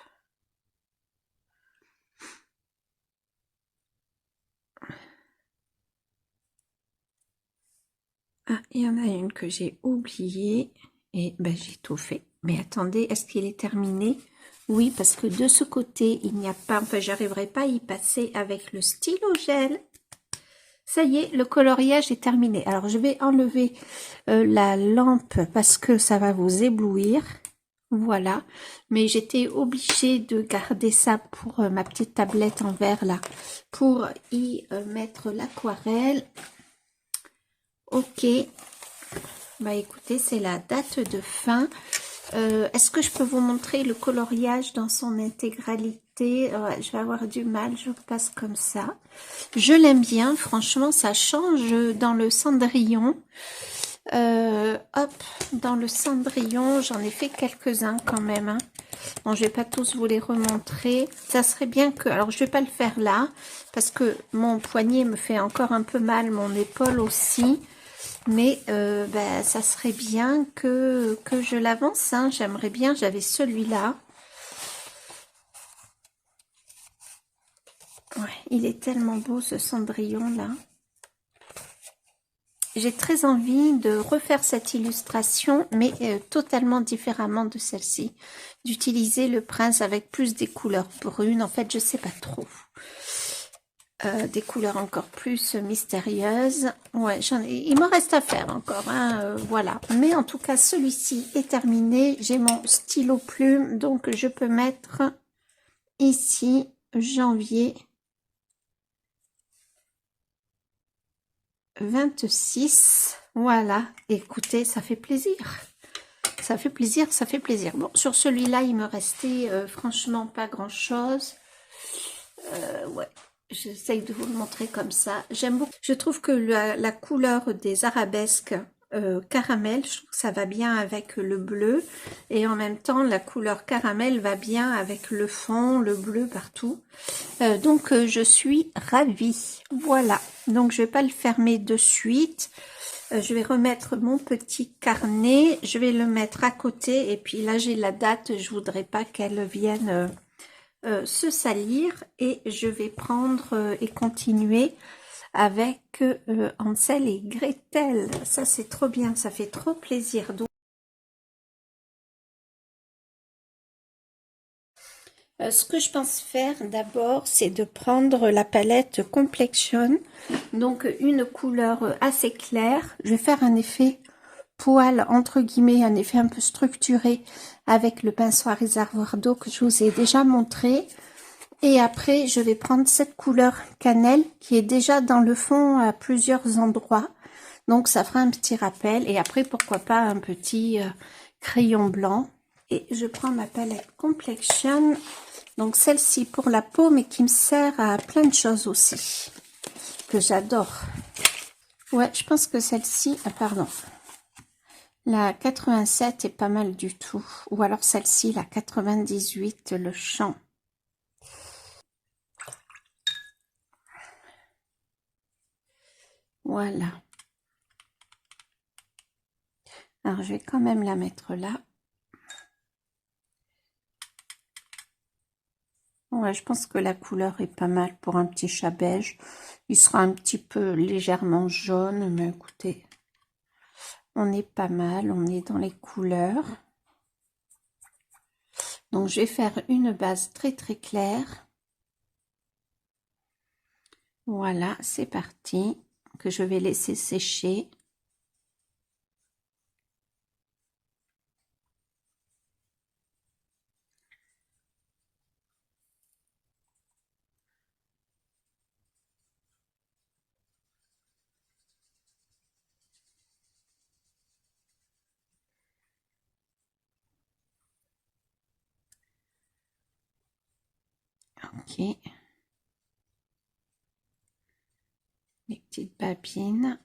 Ah, il y en a une que j'ai oubliée. Et ben, j'ai tout fait. Mais attendez, est-ce qu'il est terminé? Oui, parce que de ce côté, il n'y a pas... Enfin, j'arriverai pas à y passer avec le stylo gel. Ça y est, le coloriage est terminé. Alors, je vais enlever la lampe parce que ça va vous éblouir. Voilà. Mais j'étais obligée de garder ça pour ma petite tablette en verre là. Pour y mettre l'aquarelle. Ok. Bah écoutez, c'est la date de fin. Est-ce que je peux vous montrer le coloriage dans son intégralité? Je vais avoir du mal, je passe comme ça. Je l'aime bien, franchement, ça change dans le Cendrillon. Hop, dans le Cendrillon, j'en ai fait quelques-uns quand même. Hein. Bon, je vais pas tous vous les remontrer. Ça serait bien que... Alors, je vais pas le faire là, parce que mon poignet me fait encore un peu mal, mon épaule aussi. Mais ben, ça serait bien que je l'avance. Hein. J'aimerais bien, j'avais celui-là. Ouais, il est tellement beau ce Cendrillon là. j'ai très envie de refaire cette illustration, mais totalement différemment de celle-ci. D'utiliser le prince avec plus des couleurs brunes. En fait, je sais pas trop. Des couleurs encore plus mystérieuses. Ouais, il m'en reste à faire encore, hein, voilà. Mais en tout cas, celui-ci est terminé. J'ai mon stylo plume, donc je peux mettre ici janvier 26. Voilà, écoutez, ça fait plaisir. Ça fait plaisir, ça fait plaisir. Bon, sur celui-là, il me restait franchement pas grand-chose. Ouais. J'essaye de vous le montrer comme ça. J'aime beaucoup. Je trouve que la couleur des arabesques caramel, je trouve que ça va bien avec le bleu. Et en même temps, la couleur caramel va bien avec le fond, le bleu partout. Donc, je suis ravie. Voilà. Donc, je vais pas le fermer de suite. Je vais remettre mon petit carnet. Je vais le mettre à côté. Et puis là, j'ai la date. Je voudrais pas qu'elle vienne... se salir et je vais prendre et continuer avec Hansel et Gretel. Ça c'est trop bien, ça fait trop plaisir. Donc, ce que je pense faire d'abord, c'est de prendre la palette Complexion, donc une couleur assez claire. Je vais faire un effet poil, entre guillemets, un effet un peu structuré avec le pinceau à réservoir d'eau que je vous ai déjà montré. Et après, je vais prendre cette couleur cannelle qui est déjà dans le fond à plusieurs endroits. Donc, ça fera un petit rappel. Et après, pourquoi pas un petit crayon blanc. Et je prends ma palette Complexion. Donc, celle-ci pour la peau, mais qui me sert à plein de choses aussi. Que j'adore. Ouais, je pense que celle-ci... Ah, pardon. La 87 est pas mal du tout. Ou alors celle-ci, la 98, le champ. Voilà. Alors, je vais quand même la mettre là. Ouais, je pense que la couleur est pas mal pour un petit chat beige. Il sera un petit peu légèrement jaune, mais écoutez, on est pas mal, on est dans les couleurs. Donc, je vais faire une base très très claire. Voilà, c'est parti, que je vais laisser sécher. Ok. Les petites babines.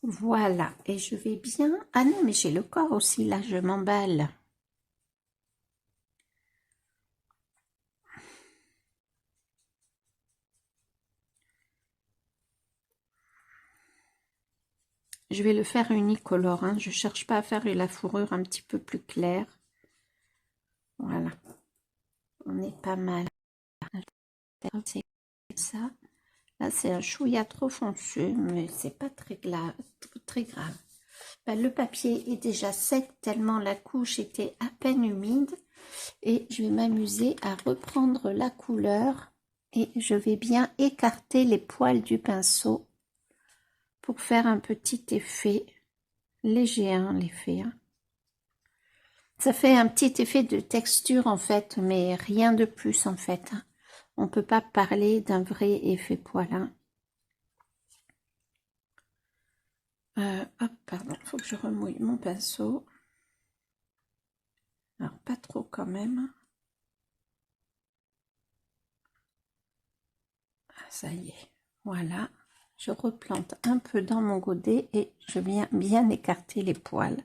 Voilà, et je vais bien... Ah non, mais j'ai le corps aussi, là, je m'emballe. Je vais le faire unicolore, hein. Je cherche pas à faire la fourrure un petit peu plus claire. Voilà, on est pas mal. C'est ça. Là, c'est un chouïa trop foncé, mais c'est pas très, très grave. Ben, le papier est déjà sec tellement la couche était à peine humide. Et je vais m'amuser à reprendre la couleur et je vais bien écarter les poils du pinceau pour faire un petit effet léger, hein, l'effet. Hein. Ça fait un petit effet de texture en fait, mais rien de plus en fait. Hein. On ne peut pas parler d'un vrai effet poilin. Hop, pardon, il faut que je remouille mon pinceau. Alors, pas trop quand même. Ah, ça y est, voilà. Je replante un peu dans mon godet et je viens bien écarter les poils.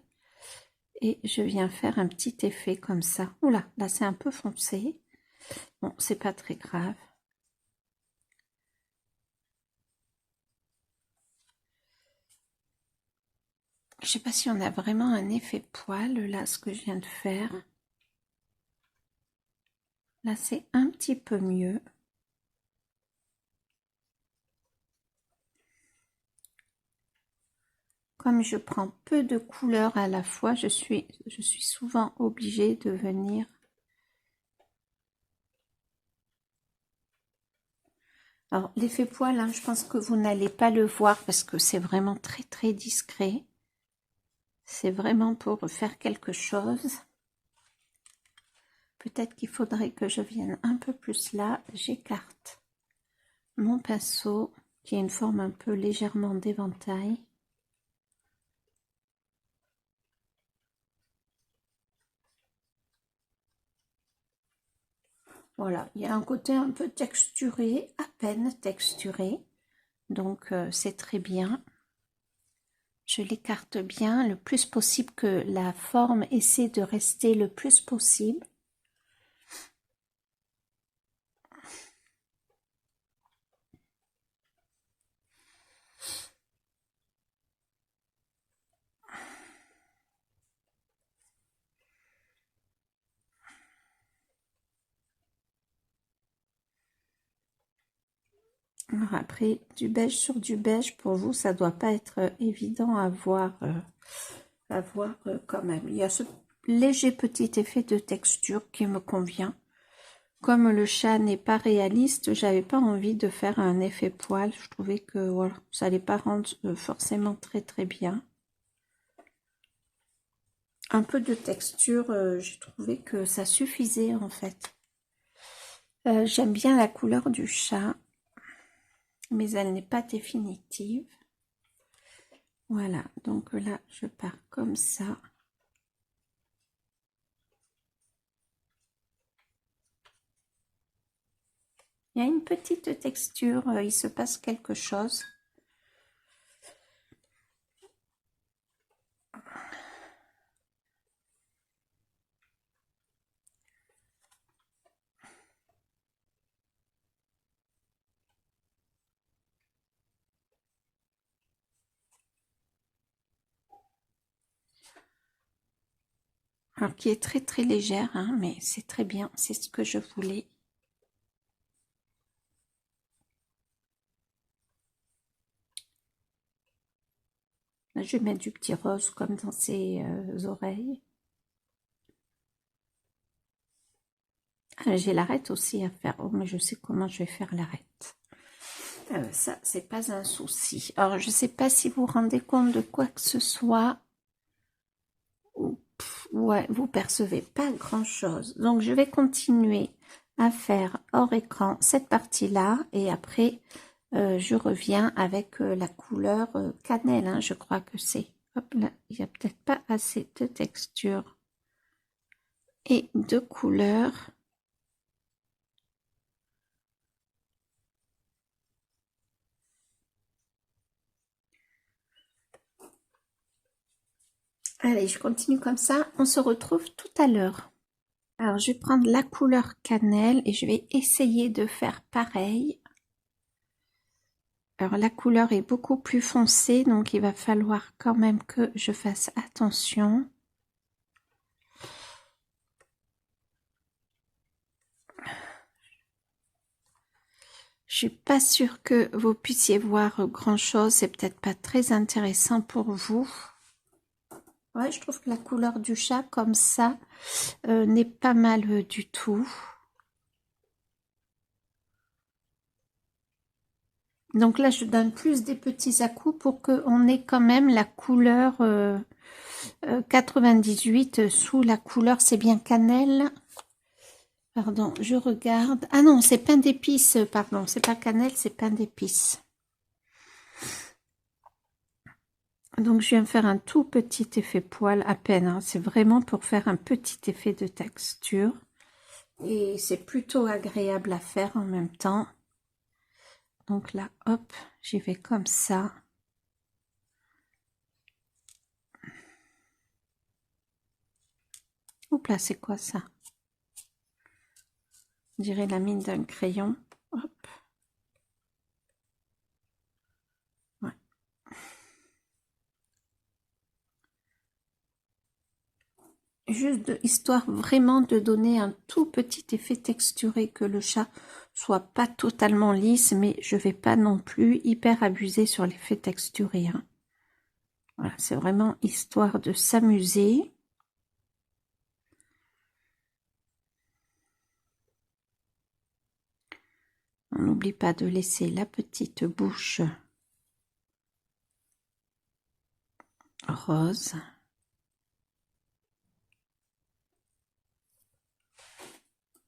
Et je viens faire un petit effet comme ça. Oula, là c'est un peu foncé. Bon, c'est pas très grave. Je sais pas si on a vraiment un effet poil, là, ce que je viens de faire. Là, c'est un petit peu mieux. Comme je prends peu de couleurs à la fois, je suis souvent obligée de venir. Alors, l'effet poil, hein, je pense que vous n'allez pas le voir parce que c'est vraiment très très discret. C'est vraiment pour faire quelque chose. Peut-être qu'il faudrait que je vienne un peu plus là. J'écarte mon pinceau qui a une forme un peu légèrement d'éventail. Voilà, il y a un côté un peu texturé, à peine texturé, donc c'est très bien. Je l'écarte bien, le plus possible que la forme essaie de rester le plus possible. Alors après, du beige sur du beige, pour vous, ça doit pas être évident à voir quand même. Il y a ce léger petit effet de texture qui me convient. Comme le chat n'est pas réaliste, j'avais pas envie de faire un effet poil. Je trouvais que voilà, ça allait pas rendre forcément très très bien. Un peu de texture, j'ai trouvé que ça suffisait en fait. J'aime bien la couleur du chat, mais elle n'est pas définitive. Voilà, donc là, je pars comme ça. Il y a une petite texture, il se passe quelque chose. Alors, qui est très très légère, hein, mais c'est très bien, c'est ce que je voulais. Là, je vais mettre du petit rose comme dans ses oreilles. Ah, j'ai l'arête aussi à faire. Oh, mais je sais comment je vais faire l'arête. Ça, c'est pas un souci. Alors, je sais pas si vous vous rendez compte de quoi que ce soit. Ouais, vous percevez pas grand chose. Donc, je vais continuer à faire hors écran cette partie-là et après, je reviens avec la couleur cannelle, hein, je crois que c'est. Hop là, il n'y a peut-être pas assez de texture et de couleur. Allez, je continue comme ça. On se retrouve tout à l'heure. Alors, je vais prendre la couleur cannelle et je vais essayer de faire pareil. Alors, la couleur est beaucoup plus foncée, donc il va falloir quand même que je fasse attention. Je suis pas sûre que vous puissiez voir grand chose, c'est peut-être pas très intéressant pour vous. Ouais, je trouve que la couleur du chat comme ça n'est pas mal du tout. Donc là, je donne plus des petits à-coups pour qu'on ait quand même la couleur 98 sous la couleur, c'est bien cannelle. Pardon, je regarde. Ah non, c'est pain d'épices, pardon, c'est pas cannelle, c'est pain d'épices. Donc je viens faire un tout petit effet poil à peine, hein. C'est vraiment pour faire un petit effet de texture. Et c'est plutôt agréable à faire en même temps. Donc là, hop, j'y vais comme ça. Oups là, c'est quoi ça? On dirait la mine d'un crayon. Hop. Ouais. juste histoire vraiment de donner un tout petit effet texturé, que le chat soit pas totalement lisse, mais je vais pas non plus hyper abuser sur l'effet texturé, hein. Voilà, c'est vraiment histoire de s'amuser. On n'oublie pas de laisser la petite bouche rose.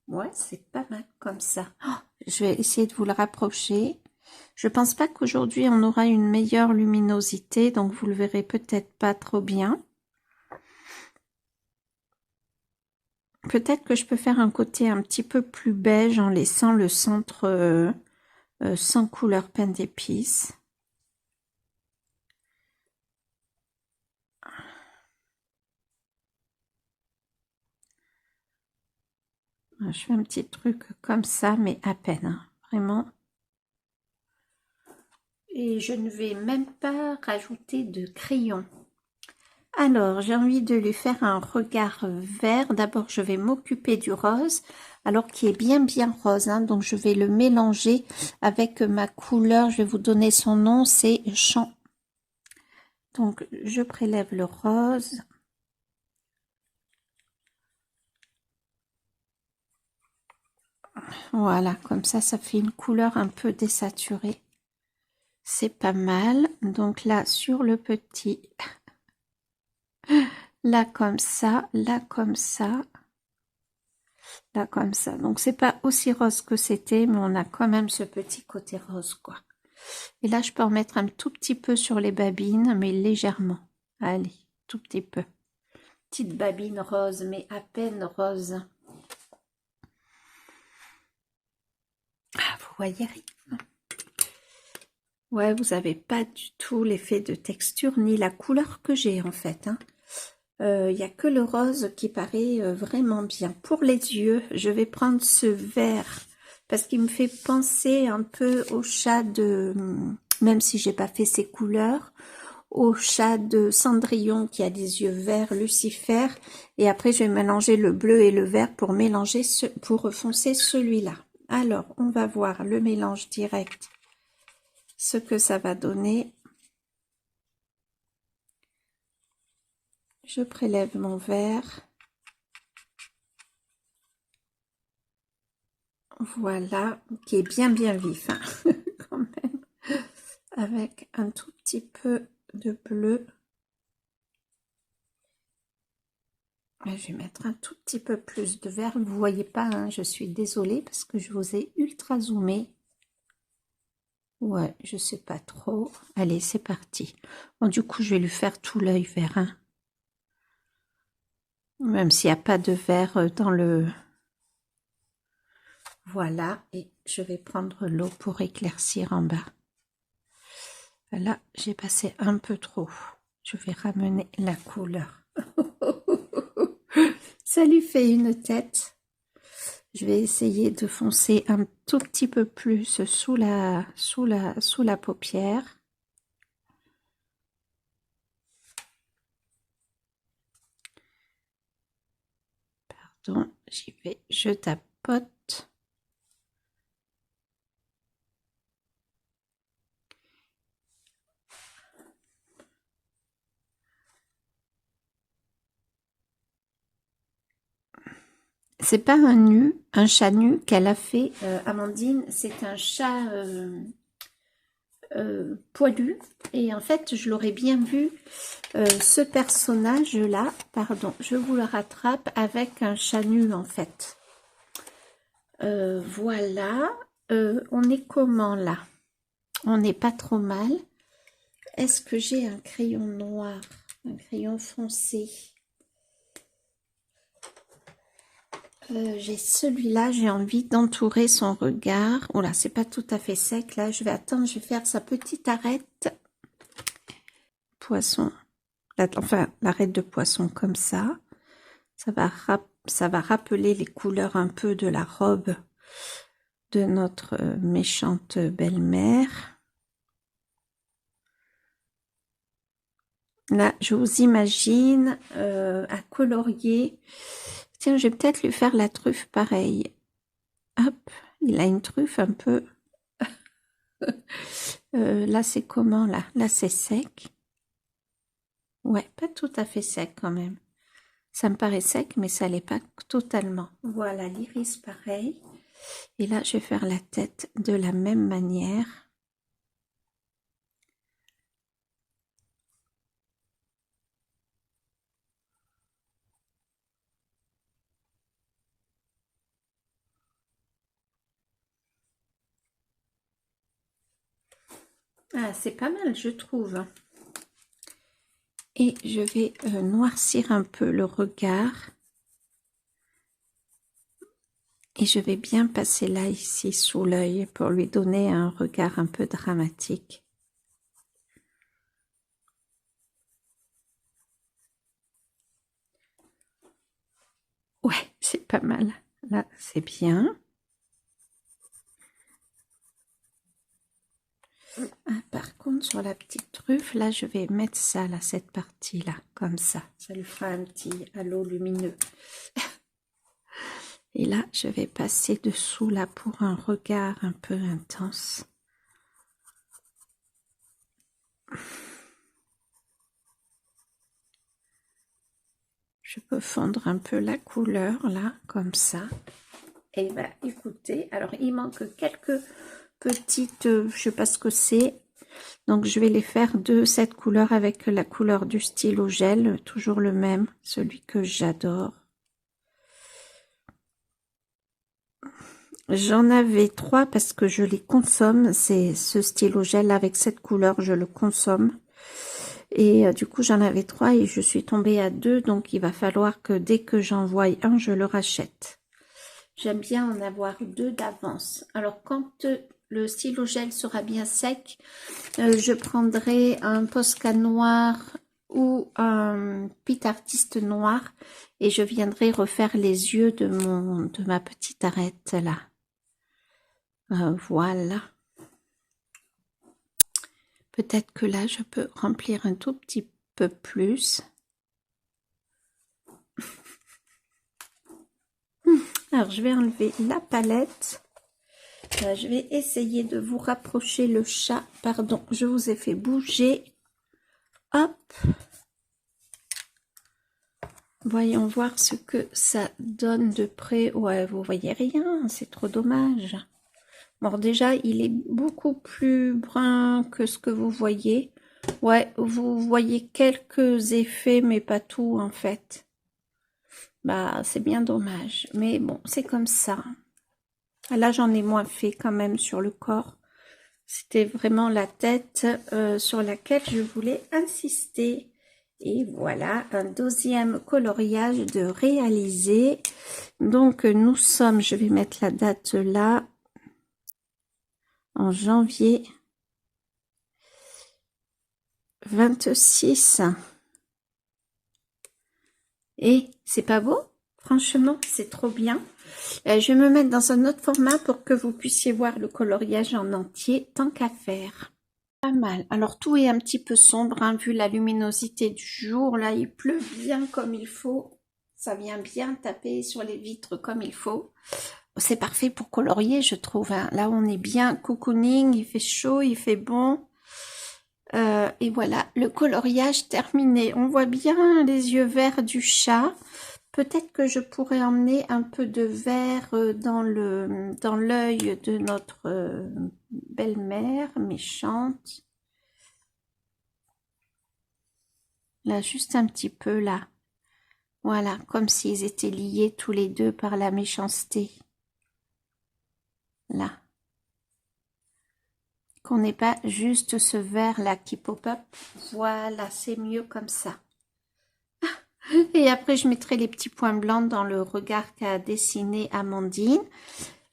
Ouais, c'est pas mal comme ça. Oh, je vais essayer de vous le rapprocher. Je pense pas qu'aujourd'hui on aura une meilleure luminosité, donc vous le verrez peut-être pas trop bien. Peut-être que je peux faire un côté un petit peu plus beige en laissant le centre sans couleur pain d'épices. Je fais un petit truc comme ça, mais à peine, hein, vraiment. Et je ne vais même pas rajouter de crayon. Alors, j'ai envie de lui faire un regard vert. D'abord, je vais m'occuper du rose, alors qui est bien rose, hein, donc je vais le mélanger avec ma couleur. Je vais vous donner son nom, c'est Champ. Donc, je prélève le rose. Voilà, comme ça fait une couleur un peu désaturée. C'est pas mal. Donc là, sur le petit, là comme ça, là comme ça, là comme ça. Donc c'est pas aussi rose que c'était, mais on a quand même ce petit côté rose, quoi. Et là, je peux en mettre un tout petit peu sur les babines, mais légèrement. Allez, tout petit peu. Petite babine rose, mais à peine rose. Ah, vous voyez rien. Ouais, vous n'avez pas du tout l'effet de texture ni la couleur que j'ai en fait, hein. Il n'y a que le rose qui paraît vraiment bien. Pour les yeux, je vais prendre ce vert parce qu'il me fait penser un peu au chat de, même si j'ai pas fait ses couleurs, au chat de Cendrillon qui a des yeux verts, Lucifer. Et après, je vais mélanger le bleu et le vert pour mélanger pour foncer celui-là. Alors, on va voir le mélange direct, ce que ça va donner. Je prélève mon verre. Voilà, qui est bien vif, hein, quand même, avec un tout petit peu de bleu. Je vais mettre un tout petit peu plus de vert. Vous voyez pas, hein, je suis désolée parce que je vous ai ultra zoomé. Ouais, je sais pas trop. Allez, c'est parti. Bon, du coup, je vais lui faire tout l'œil vert, hein. Même s'il n'y a pas de vert dans le... Voilà, et je vais prendre l'eau pour éclaircir en bas. Là, j'ai passé un peu trop. Je vais ramener la couleur. Ça lui fait une tête. Je vais essayer de foncer un tout petit peu plus sous la paupière. Pardon, j'y vais, je tapote. C'est pas un chat nu qu'elle a fait, Amandine, c'est un chat poilu. Et en fait, je l'aurais bien vu, ce personnage-là, pardon, je vous le rattrape, avec un chat nu en fait. Voilà, on est comment là? On n'est pas trop mal. Est-ce que j'ai un crayon noir, un crayon foncé? J'ai celui-là, j'ai envie d'entourer son regard. Oh là, c'est pas tout à fait sec. Là, je vais attendre, je vais faire sa petite arête. Poisson. Enfin, l'arête de poisson comme ça. Ça va rappeler les couleurs un peu de la robe de notre méchante belle-mère. Là, je vous imagine à colorier. Tiens, je vais peut-être lui faire la truffe pareil. Hop, il a une truffe un peu... là, c'est comment, là? Là, c'est sec. Ouais, pas tout à fait sec quand même. Ça me paraît sec, mais ça l'est pas totalement. Voilà, l'iris pareil. Et là, je vais faire la tête de la même manière. Ah, c'est pas mal, je trouve. Et je vais noircir un peu le regard. Et je vais bien passer là, ici, sous l'œil, pour lui donner un regard un peu dramatique. Ouais, c'est pas mal. Là, c'est bien. Ah, par contre, sur la petite truffe, là, je vais mettre ça, là, cette partie-là, comme ça. Ça lui fera un petit halo lumineux. Et là, je vais passer dessous, là, pour un regard un peu intense. Je peux fondre un peu la couleur, là, comme ça. Et ben, écoutez, alors, il manque quelques petites, je sais pas ce que c'est. Donc, je vais les faire de cette couleur avec la couleur du stylo gel, toujours le même, celui que j'adore. J'en avais 3 parce que je les consomme, c'est ce stylo gel avec cette couleur, je le consomme. Et du coup, j'en avais 3 et je suis tombée à 2, donc il va falloir que dès que j'en voie un, je le rachète. J'aime bien en avoir 2 d'avance. Alors, quand le stylo gel sera bien sec, je prendrai un Posca noir ou un Pit Artiste noir et je viendrai refaire les yeux de ma petite arête là. Voilà. Peut-être que là, je peux remplir un tout petit peu plus. Alors, je vais enlever la palette. Je vais essayer de vous rapprocher le chat. Pardon, je vous ai fait bouger. Hop. Voyons voir ce que ça donne de près. Ouais, vous voyez rien, c'est trop dommage. Bon, déjà, il est beaucoup plus brun que ce que vous voyez. Ouais, vous voyez quelques effets, mais pas tout, en fait. Bah, c'est bien dommage. Mais bon, c'est comme ça. Là, j'en ai moins fait quand même sur le corps. C'était vraiment la tête sur laquelle je voulais insister. Et voilà, un deuxième coloriage de réaliser. Donc, nous sommes, je vais mettre la date là, en janvier 26. Et c'est pas beau? Franchement, c'est trop bien. Je vais me mettre dans un autre format pour que vous puissiez voir le coloriage en entier, tant qu'à faire. Pas mal. Alors, tout est un petit peu sombre, hein, vu la luminosité du jour. Là, il pleut bien comme il faut. Ça vient bien taper sur les vitres comme il faut. C'est parfait pour colorier, je trouve. Hein. Là, on est bien cocooning, il fait chaud, il fait bon. Et voilà, le coloriage terminé. On voit bien les yeux verts du chat. Peut-être que je pourrais emmener un peu de vert dans l'œil de notre belle-mère méchante. Là, juste un petit peu là. Voilà, comme s'ils étaient liés tous les deux par la méchanceté. Là. Qu'on n'ait pas juste ce vert là qui pop-up. Voilà, c'est mieux comme ça. Et après, je mettrai les petits points blancs dans le regard qu'a dessiné Amandine.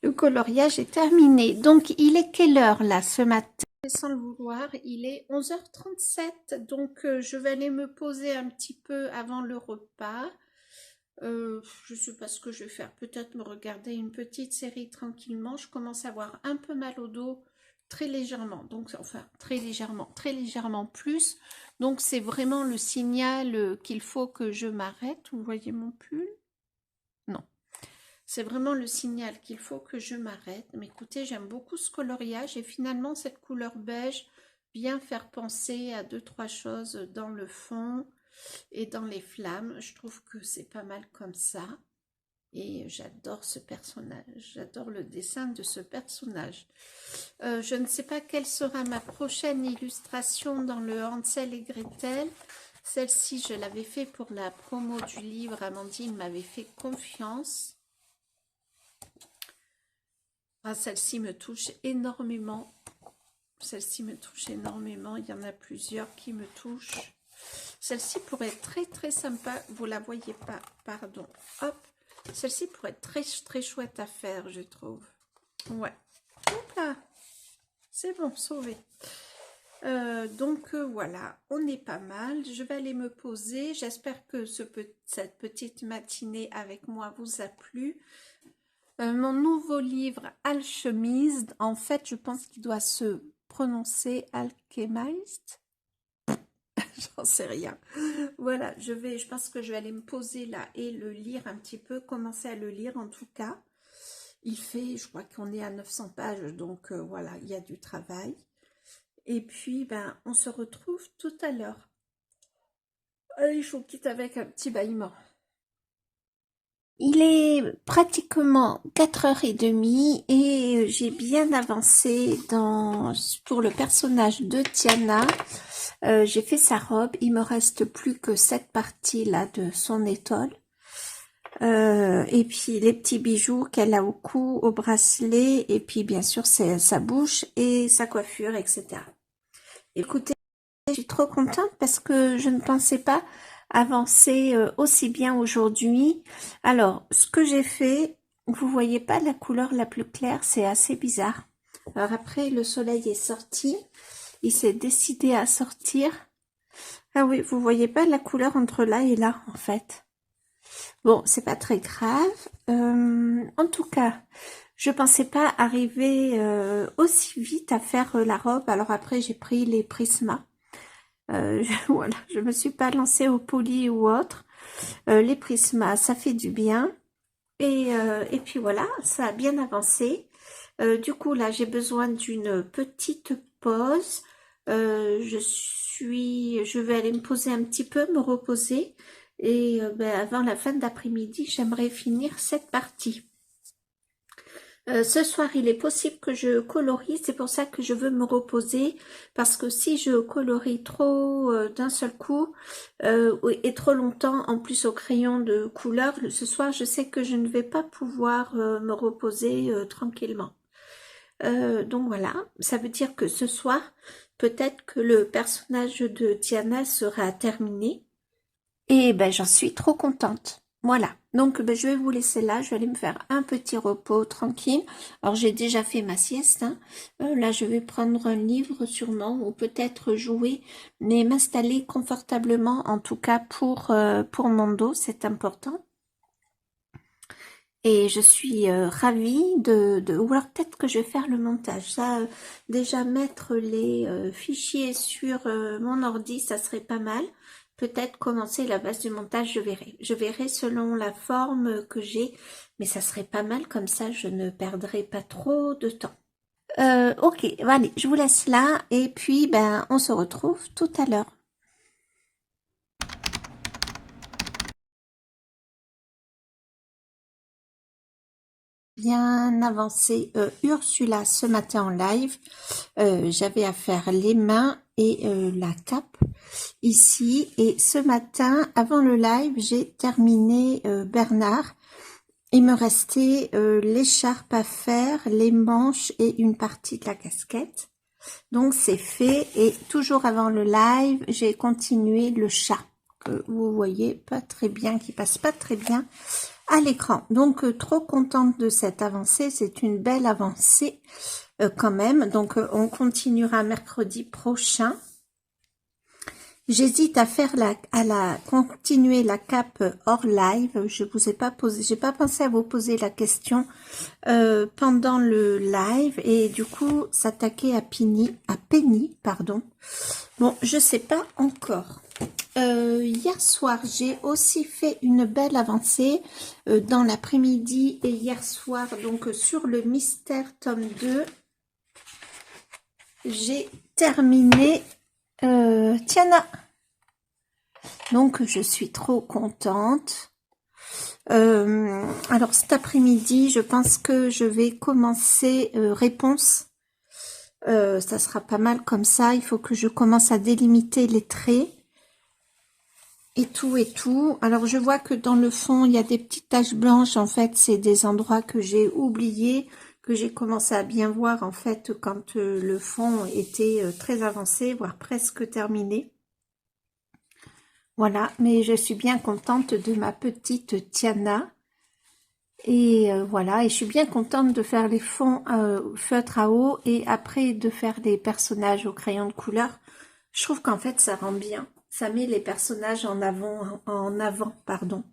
Le coloriage est terminé. Donc, il est quelle heure là ce matin? Sans le vouloir, il est 11h37. Donc, je vais aller me poser un petit peu avant le repas. Je sais pas ce que je vais faire. Peut-être me regarder une petite série tranquillement. Je commence à avoir un peu mal au dos très légèrement, donc enfin très légèrement plus. Donc c'est vraiment le signal qu'il faut que je m'arrête. Vous voyez mon pull? Non. C'est vraiment le signal qu'il faut que je m'arrête. Mais écoutez, j'aime beaucoup ce coloriage et finalement cette couleur beige vient faire penser à deux, trois choses dans le fond et dans les flammes. Je trouve que c'est pas mal comme ça. Et j'adore ce personnage, j'adore le dessin de ce personnage. Je ne sais pas quelle sera ma prochaine illustration dans le Hansel et Gretel. Celle-ci, je l'avais fait pour la promo du livre. Amandine m'avait fait confiance. Ah, celle-ci me touche énormément. Celle-ci me touche énormément. Il y en a plusieurs qui me touchent. Celle-ci pourrait être très très sympa. Vous la voyez pas, pardon. Hop. Celle-ci pourrait être très très chouette à faire, je trouve. Ouais. Hop là. C'est bon, sauvé. Donc voilà, on est pas mal. Je vais aller me poser. J'espère que cette petite matinée avec moi vous a plu. Mon nouveau livre Alchemist, en fait, je pense qu'il doit se prononcer Alchemist. J'en sais rien. Voilà, je pense que je vais aller me poser là et le lire un petit peu, commencer à le lire en tout cas. Il fait, je crois qu'on est à 900 pages, donc voilà, il y a du travail. Et puis, ben, on se retrouve tout à l'heure. Allez, je vous quitte avec un petit bâillement. Il est pratiquement 4h30 et j'ai bien avancé pour le personnage de Tiana. J'ai fait sa robe, il me reste plus que cette partie là de son étole. Et puis les petits bijoux qu'elle a au cou, au bracelet, et puis bien sûr sa bouche et sa coiffure, etc. Écoutez, je suis trop contente parce que je ne pensais pas avancer aussi bien aujourd'hui. Alors, ce que j'ai fait, vous voyez pas la couleur la plus claire, c'est assez bizarre. Alors après, le soleil est sorti, il s'est décidé à sortir. Ah oui, vous voyez pas la couleur entre là et là, en fait. Bon, c'est pas très grave. En tout cas, je pensais pas arriver aussi vite à faire la robe. Alors après, j'ai pris les Prisma. Voilà, je me suis pas lancée au poly ou autre. Les Prisma, ça fait du bien. Et puis voilà, ça a bien avancé. Du coup, là, j'ai besoin d'une petite pause. Je vais aller me poser un petit peu, me reposer. Et ben, avant la fin d'après-midi, j'aimerais finir cette partie. Ce soir, il est possible que je colorie, c'est pour ça que je veux me reposer, parce que si je colorie trop d'un seul coup et trop longtemps, en plus au crayon de couleur, ce soir, je sais que je ne vais pas pouvoir me reposer tranquillement. Donc voilà, ça veut dire que ce soir, peut-être que le personnage de Tiana sera terminé. Et ben j'en suis trop contente. Voilà, donc ben, je vais vous laisser là, je vais aller me faire un petit repos tranquille. Alors j'ai déjà fait ma sieste, hein. Là je vais prendre un livre sûrement, ou peut-être jouer, mais m'installer confortablement en tout cas pour mon dos, c'est important. Et je suis ravie ou alors peut-être que je vais faire le montage. Ça, déjà mettre les fichiers sur mon ordi, ça serait pas mal. Peut-être commencer la base du montage, je verrai. Je verrai selon la forme que j'ai, mais ça serait pas mal, comme ça je ne perdrai pas trop de temps. Ok, allez, je vous laisse là, et puis ben on se retrouve tout à l'heure. Bien avancé Ursula ce matin en live. J'avais à faire les mains et la cape ici. Et ce matin, avant le live, j'ai terminé Bernard. Il me restait l'écharpe à faire, les manches et une partie de la casquette. Donc c'est fait. Et toujours avant le live, j'ai continué le chat. Que vous voyez pas très bien, qui passe pas très bien à l'écran. Donc trop contente de cette avancée, c'est une belle avancée quand même. Donc on continuera mercredi prochain. J'hésite à faire continuer la cape hors live. Je vous ai pas posé, j'ai pas pensé à vous poser la question pendant le live et du coup s'attaquer à Penny, pardon. Bon, je sais pas encore. Hier soir, j'ai aussi fait une belle avancée dans l'après-midi et hier soir, donc sur le Mystère tome 2, j'ai terminé Tiana. Donc, je suis trop contente. Alors, cet après-midi, je pense que je vais commencer Réponse. Ça sera pas mal comme ça. Il faut que je commence à délimiter les traits. Et tout, et tout. Alors, je vois que dans le fond, il y a des petites taches blanches. En fait, c'est des endroits que j'ai oubliés, que j'ai commencé à bien voir, en fait, quand le fond était très avancé, voire presque terminé. Voilà, mais je suis bien contente de ma petite Tiana. Et voilà, et je suis bien contente de faire les fonds feutre à eau et après de faire les personnages au crayon de couleur. Je trouve qu'en fait, ça rend bien. Ça met les personnages en avant, pardon.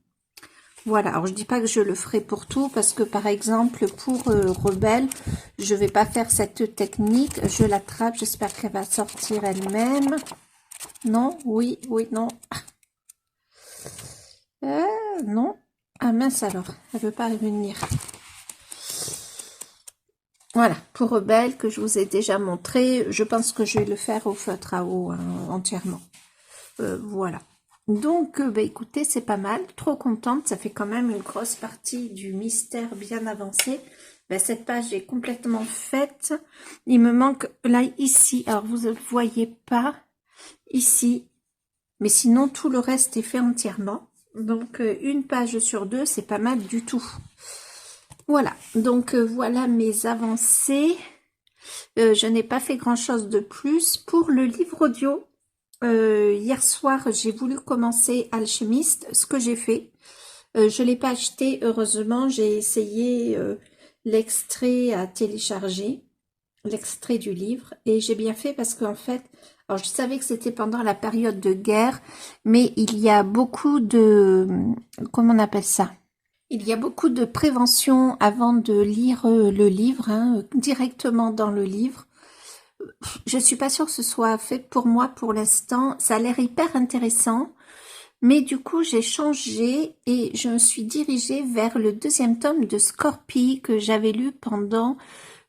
Voilà, alors je dis pas que je le ferai pour tout, parce que par exemple, pour Rebelle, je vais pas faire cette technique. Je l'attrape, j'espère qu'elle va sortir elle-même. Non, oui, oui, non. Non. Ah mince alors, elle veut pas revenir. Voilà, pour Rebelle, que je vous ai déjà montré, je pense que je vais le faire au feutre à eau entièrement. Voilà. Donc, bah, écoutez, c'est pas mal. Trop contente. Ça fait quand même une grosse partie du mystère bien avancé. Bah, cette page est complètement faite. Il me manque là, ici. Alors, vous ne voyez pas ici. Mais sinon, tout le reste est fait entièrement. Donc, une page sur deux, c'est pas mal du tout. Voilà. Donc, voilà mes avancées. Je n'ai pas fait grand-chose de plus. Pour le livre audio, hier soir, j'ai voulu commencer Alchimiste, ce que j'ai fait. Je l'ai pas acheté, heureusement. J'ai essayé l'extrait à télécharger, l'extrait du livre, et j'ai bien fait parce qu'en fait, alors je savais que c'était pendant la période de guerre, mais il y a beaucoup de, comment on appelle ça? Il y a beaucoup de prévention avant de lire le livre, hein, directement dans le livre. Je suis pas sûre que ce soit fait pour moi pour l'instant. Ça a l'air hyper intéressant. Mais du coup, j'ai changé et je me suis dirigée vers le deuxième tome de Scorpie que j'avais lu pendant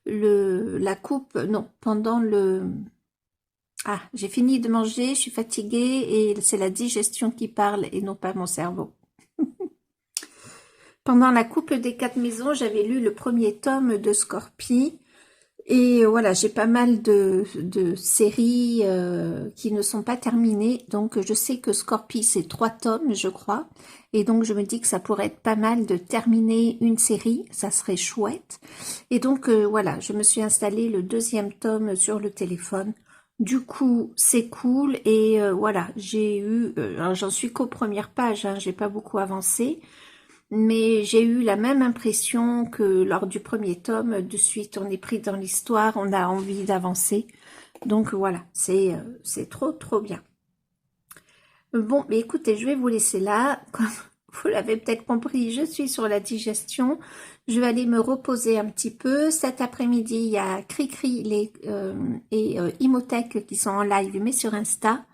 la coupe, non, pendant le... Ah, j'ai fini de manger, je suis fatiguée et c'est la digestion qui parle et non pas mon cerveau. Pendant la coupe des 4 maisons, j'avais lu le premier tome de Scorpie. Et voilà, j'ai pas mal de séries qui ne sont pas terminées. Donc, je sais que Scorpie, c'est 3 tomes, je crois. Et donc, je me dis que ça pourrait être pas mal de terminer une série. Ça serait chouette. Et donc, voilà, je me suis installé le deuxième tome sur le téléphone. Du coup, c'est cool. Et voilà, j'ai eu... alors, j'en suis qu'aux premières pages, hein, j'ai pas beaucoup avancé. Mais j'ai eu la même impression que lors du premier tome. De suite, on est pris dans l'histoire, on a envie d'avancer. Donc voilà, c'est trop bien. Bon, mais écoutez, je vais vous laisser là. Comme vous l'avez peut-être compris, je suis sur la digestion. Je vais aller me reposer un petit peu. Cet après-midi, il y a Cricri et Imhotech qui sont en live, mais sur Insta.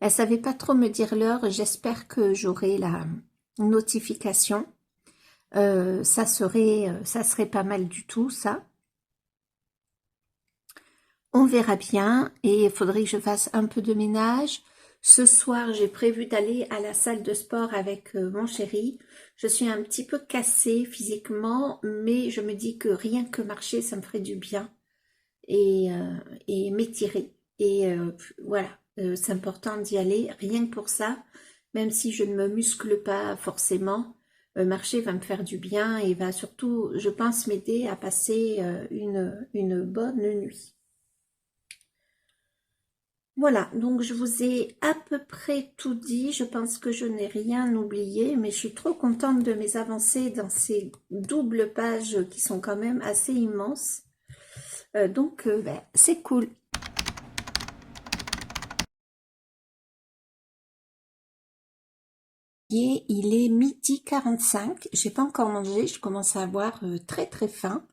Elle savait pas trop me dire l'heure. J'espère que j'aurai la notification. Ça serait pas mal du tout, ça. On verra bien et il faudrait que je fasse un peu de ménage. Ce soir, j'ai prévu d'aller à la salle de sport avec mon chéri. Je suis un petit peu cassée physiquement, mais je me dis que rien que marcher, ça me ferait du bien et m'étirer. Et voilà, c'est important d'y aller, rien que pour ça, même si je ne me muscle pas forcément. Marcher va me faire du bien et va surtout, je pense, m'aider à passer une bonne nuit. Voilà, donc je vous ai à peu près tout dit. Je pense que je n'ai rien oublié, mais je suis trop contente de mes avancées dans ces doubles pages qui sont quand même assez immenses. Donc, ben, c'est cool. Il est midi 45. J'ai pas encore mangé. Je commence à avoir très très faim.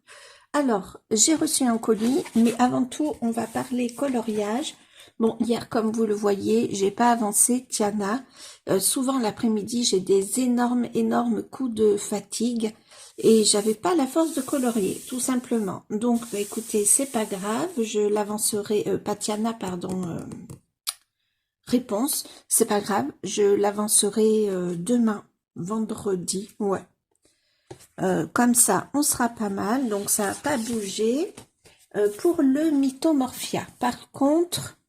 Alors, j'ai reçu un colis, mais avant tout, on va parler coloriage. Bon, hier, comme vous le voyez, j'ai pas avancé, Tiana. Souvent, l'après-midi, j'ai des énormes coups de fatigue et j'avais pas la force de colorier, tout simplement. Donc, bah, écoutez, c'est pas grave, je l'avancerai, pas Tiana, pardon, réponse, c'est pas grave, je l'avancerai demain, vendredi, ouais. Comme ça, on sera pas mal, donc ça n'a pas bougé. Pour le Mythomorphia, par contre,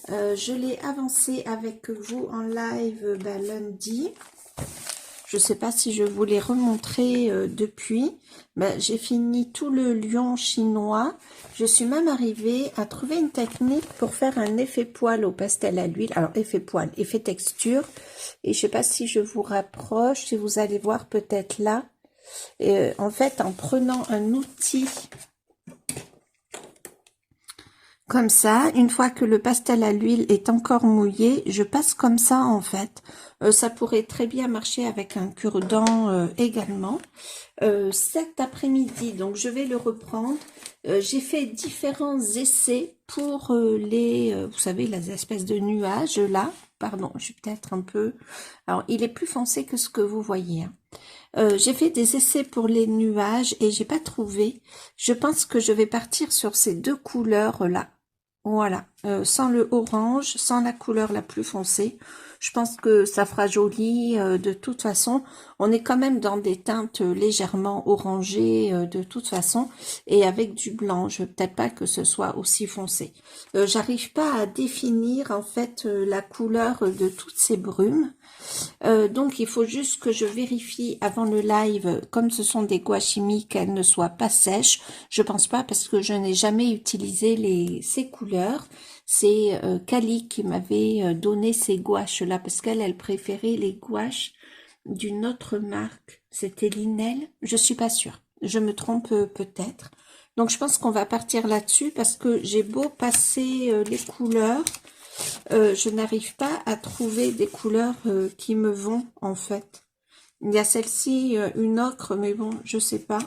je l'ai avancé avec vous en live lundi. Je ne sais pas si je vous l'ai remontré depuis. J'ai fini tout le lion chinois. Je suis même arrivée à trouver une technique pour faire un effet poil au pastel à l'huile. Alors, effet poil, effet texture. Et je ne sais pas si je vous rapproche, si vous allez voir peut-être là. En fait, en prenant un outil comme ça, une fois que le pastel à l'huile est encore mouillé, je passe comme ça en fait. Ça pourrait très bien marcher avec un cure-dent également. Cet après-midi, donc je vais le reprendre. J'ai fait différents essais pour vous savez, les espèces de nuages là. Pardon, je suis peut-être un peu... Alors, il est plus foncé que ce que vous voyez. Hein. J'ai fait des essais pour les nuages et j'ai pas trouvé. Je pense que je vais partir sur ces deux couleurs là. Voilà, sans le orange, sans la couleur la plus foncée. Je pense que ça fera joli. De toute façon, on est quand même dans des teintes légèrement orangées de toute façon. Et avec du blanc, je veux peut-être pas que ce soit aussi foncé. J'arrive pas à définir en fait la couleur de toutes ces brumes. Donc il faut juste que je vérifie avant le live, comme ce sont des gouaches chimiques, qu'elles ne soient pas sèches. Je pense pas parce que je n'ai jamais utilisé ces couleurs. C'est Kali qui m'avait donné ces gouaches là parce qu'elle préférait les gouaches d'une autre marque. C'était Linel, je suis pas sûre. Je me trompe peut-être. Donc je pense qu'on va partir là-dessus parce que j'ai beau passer les couleurs. Je n'arrive pas à trouver des couleurs qui me vont en fait. Il y a celle-ci, une ocre, mais bon, je sais pas.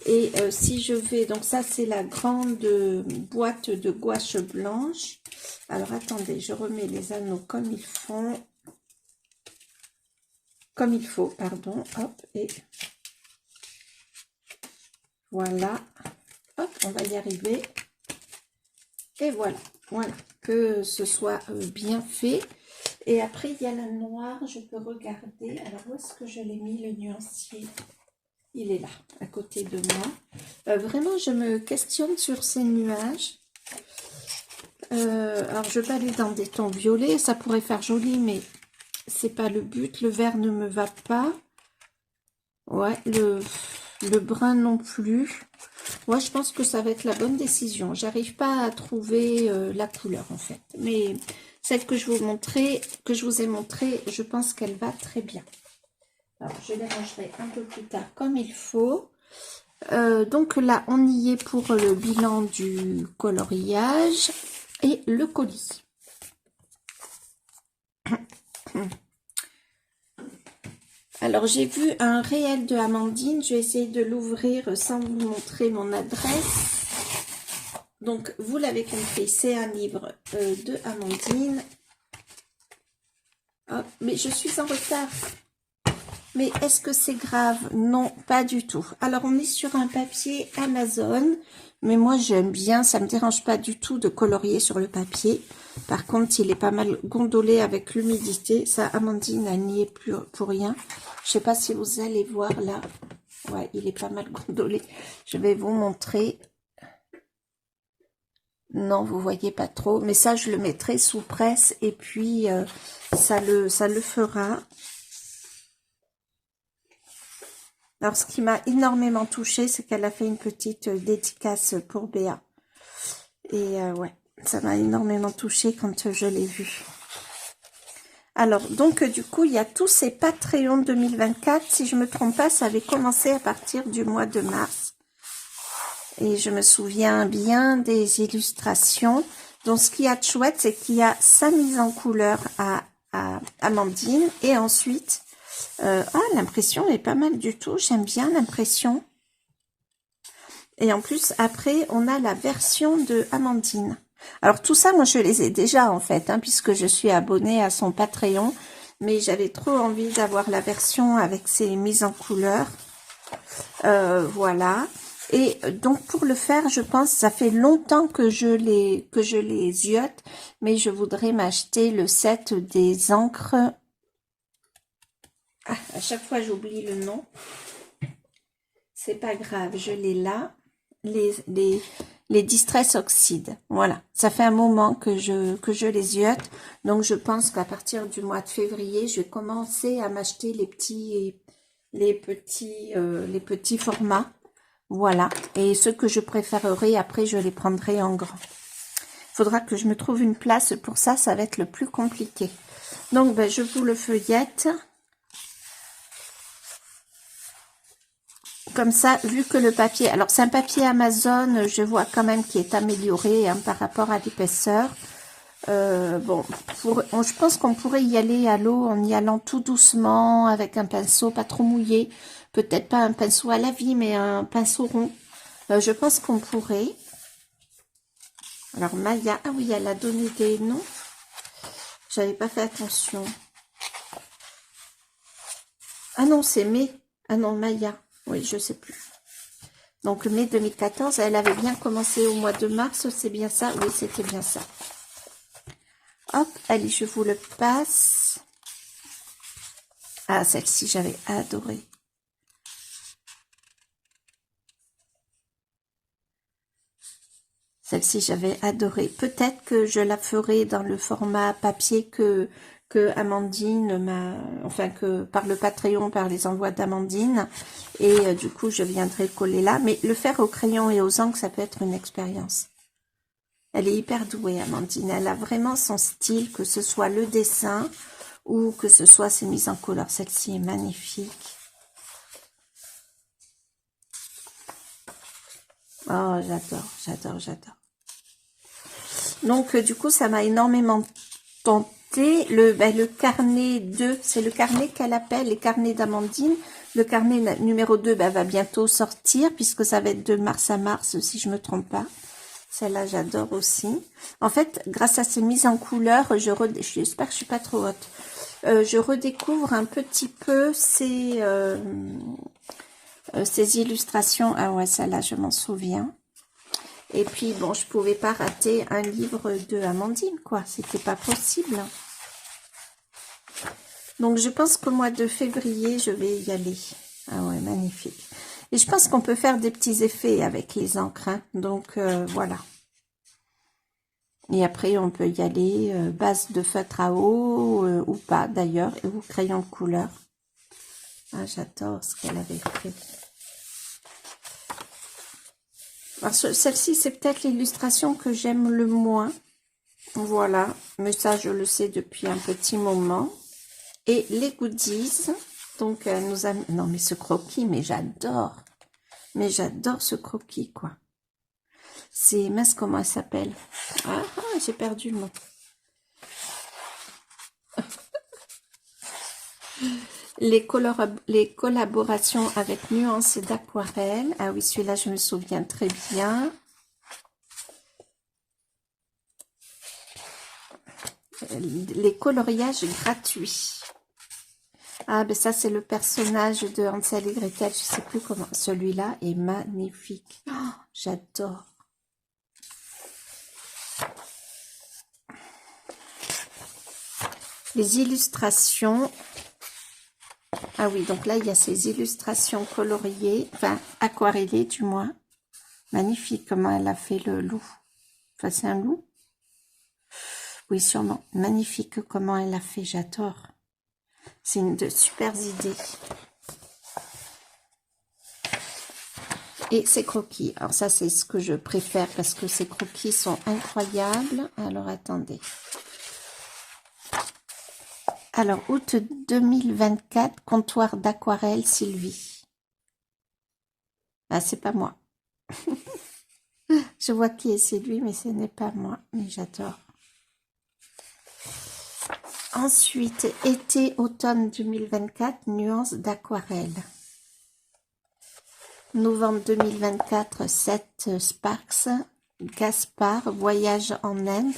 Et si je vais, donc ça c'est la grande boîte de gouache blanche. Alors attendez, je remets les anneaux comme ils font. Comme il faut, pardon. Hop, et voilà. Hop, on va y arriver. Et voilà, voilà. Que ce soit bien fait. Et après, il y a la noire, je peux regarder. Alors, où est-ce que je l'ai mis, le nuancier? Il est là, à côté de moi. Vraiment, je me questionne sur ces nuages. Alors, je vais aller dans des tons violets. Ça pourrait faire joli, mais c'est pas le but. Le vert ne me va pas. Ouais, le brun non plus. Ouais, je pense que ça va être la bonne décision. J'arrive pas à trouver la couleur, en fait. Mais... celle que je vous ai montrée, je pense qu'elle va très bien. Alors, je les rangerai un peu plus tard comme il faut. Donc là, on y est pour le bilan du coloriage et le colis. Alors, j'ai vu un réel de Amandine. Je vais essayer de l'ouvrir sans vous montrer mon adresse. Donc, vous l'avez compris, c'est un livre de Amandine. Oh, mais je suis en retard. Mais est-ce que c'est grave? Non, pas du tout. Alors, on est sur un papier Amazon. Mais moi, j'aime bien. Ça me dérange pas du tout de colorier sur le papier. Par contre, il est pas mal gondolé avec l'humidité. Ça, Amandine, elle n'y est plus pour rien. Je sais pas si vous allez voir là. Ouais, il est pas mal gondolé. Je vais vous montrer. Non, vous voyez pas trop. Mais ça, je le mettrai sous presse. Et puis, ça le fera. Alors, ce qui m'a énormément touchée, c'est qu'elle a fait une petite dédicace pour Béa. Et ouais, ça m'a énormément touchée quand je l'ai vue. Alors, donc, du coup, il y a tous ces Patreons 2024. Si je me trompe pas, ça avait commencé à partir du mois de mars. Et je me souviens bien des illustrations. Donc, ce qu'il y a de chouette, c'est qu'il y a sa mise en couleur à à Amandine. Et ensuite, l'impression est pas mal du tout. J'aime bien l'impression. Et en plus, après, on a la version de Amandine. Alors tout ça, moi, je les ai déjà en fait, hein, puisque je suis abonnée à son Patreon. Mais j'avais trop envie d'avoir la version avec ses mises en couleur. Voilà. Et donc pour le faire, je pense, ça fait longtemps que je les ziote, mais je voudrais m'acheter le set des encres. Ah, à chaque fois j'oublie le nom. C'est pas grave, je l'ai là. Les Distress Oxide. Voilà. Ça fait un moment que je les ziote. Donc je pense qu'à partir du mois de février, je vais commencer à m'acheter les petits formats. Voilà. Et ceux que je préférerai, après, je les prendrai en grand. Il faudra que je me trouve une place pour ça. Ça va être le plus compliqué. Donc, ben, je vous le feuillette. Comme ça, vu que le papier... Alors, c'est un papier Amazon, je vois quand même qui est amélioré hein, par rapport à l'épaisseur. Bon, je pense qu'on pourrait y aller à l'eau en y allant tout doucement, avec un pinceau pas trop mouillé. Peut-être pas un pinceau à la vie, mais un pinceau rond. Je pense qu'on pourrait. Alors, Maya, ah oui, elle a donné des noms. J'avais pas fait attention. Ah non, c'est mai. Ah non, Maya. Oui, je sais plus. Donc, mai 2014, elle avait bien commencé au mois de mars, c'est bien ça? Oui, c'était bien ça. Hop, allez, je vous le passe. Ah, celle-ci, j'avais adoré. Celle-ci, j'avais adoré. Peut-être que je la ferai dans le format papier que Amandine m'a... Enfin, que par le Patreon, par les envois d'Amandine. Et du coup, je viendrai coller là. Mais le faire au crayon et aux encres, ça peut être une expérience. Elle est hyper douée, Amandine. Elle a vraiment son style, que ce soit le dessin ou que ce soit ses mises en couleur. Celle-ci est magnifique. Oh, j'adore, j'adore, j'adore. Donc, du coup, ça m'a énormément tenté. Le carnet 2, c'est le carnet qu'elle appelle, les carnets d'Amandine. Le carnet numéro 2 va bientôt sortir, puisque ça va être de mars à mars, si je me trompe pas. Celle-là, j'adore aussi. En fait, grâce à ces mises en couleur, j'espère que je suis pas trop haute. Je redécouvre un petit peu ces illustrations. Ah ouais, celle-là, je m'en souviens. Et puis, bon, je pouvais pas rater un livre de Amandine, quoi. C'était pas possible. Donc, je pense qu'au mois de février, je vais y aller. Ah ouais, magnifique. Et je pense qu'on peut faire des petits effets avec les encres. Hein. Donc, voilà. Et après, on peut y aller base de feutre à eau ou pas, d'ailleurs, ou crayon de couleur. Ah, j'adore ce qu'elle avait fait. Celle-ci, c'est peut-être l'illustration que j'aime le moins. Voilà, mais ça, je le sais depuis un petit moment. Et les goodies, donc elle nous a... Non, mais ce croquis, mais j'adore. Mais j'adore ce croquis, quoi. C'est... mince, comment elle s'appelle? Ah, j'ai perdu le nom. Les collaborations avec nuances d'aquarelle. Ah oui, celui-là, je me souviens très bien. Les coloriages gratuits. Ah, ben ça, c'est le personnage de Hansel et Gretel. Je sais plus comment. Celui-là est magnifique. Oh, j'adore. Les illustrations. Ah oui, donc là, il y a ces illustrations coloriées, enfin, aquarellées du moins. Magnifique comment elle a fait le loup. Enfin, c'est un loup? Oui, sûrement. Magnifique comment elle a fait, j'adore. C'est une de super idées. Et ces croquis. Alors ça, c'est ce que je préfère parce que ces croquis sont incroyables. Alors, attendez. Alors, août 2024, comptoir d'aquarelle Sylvie. Ah, c'est pas moi. Je vois qui est, c'est lui, mais ce n'est pas moi. Mais j'adore. Ensuite, été-automne 2024, nuances d'aquarelle. Novembre 2024, 7 Sparks, Gaspard, voyage en Inde.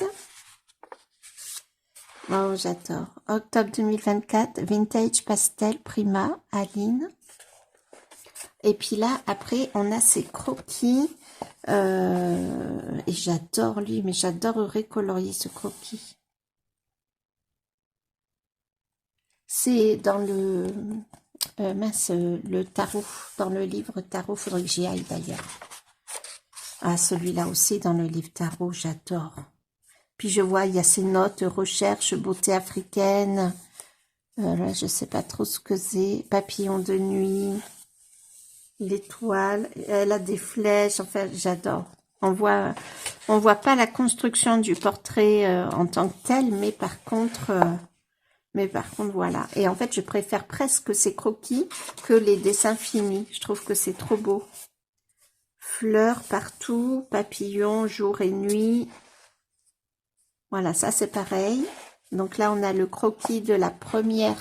Oh, j'adore. Octobre 2024, Vintage Pastel, Prima, Aline. Et puis là, après, on a ces croquis. Et j'adore lui, mais j'adorerais colorier ce croquis. C'est dans le... mince, le tarot, dans le livre tarot, faudrait que j'y aille d'ailleurs. Ah, celui-là aussi, dans le livre tarot, j'adore. Puis je vois, il y a ces notes, recherche, beauté africaine. Là, je sais pas trop ce que c'est. Papillon de nuit. L'étoile. Elle a des flèches. Enfin, j'adore. On voit pas la construction du portrait en tant que tel, mais par contre, voilà. Et en fait, je préfère presque ces croquis que les dessins finis. Je trouve que c'est trop beau. Fleurs partout, papillons, jour et nuit. Voilà, ça c'est pareil. Donc là, on a le croquis de la première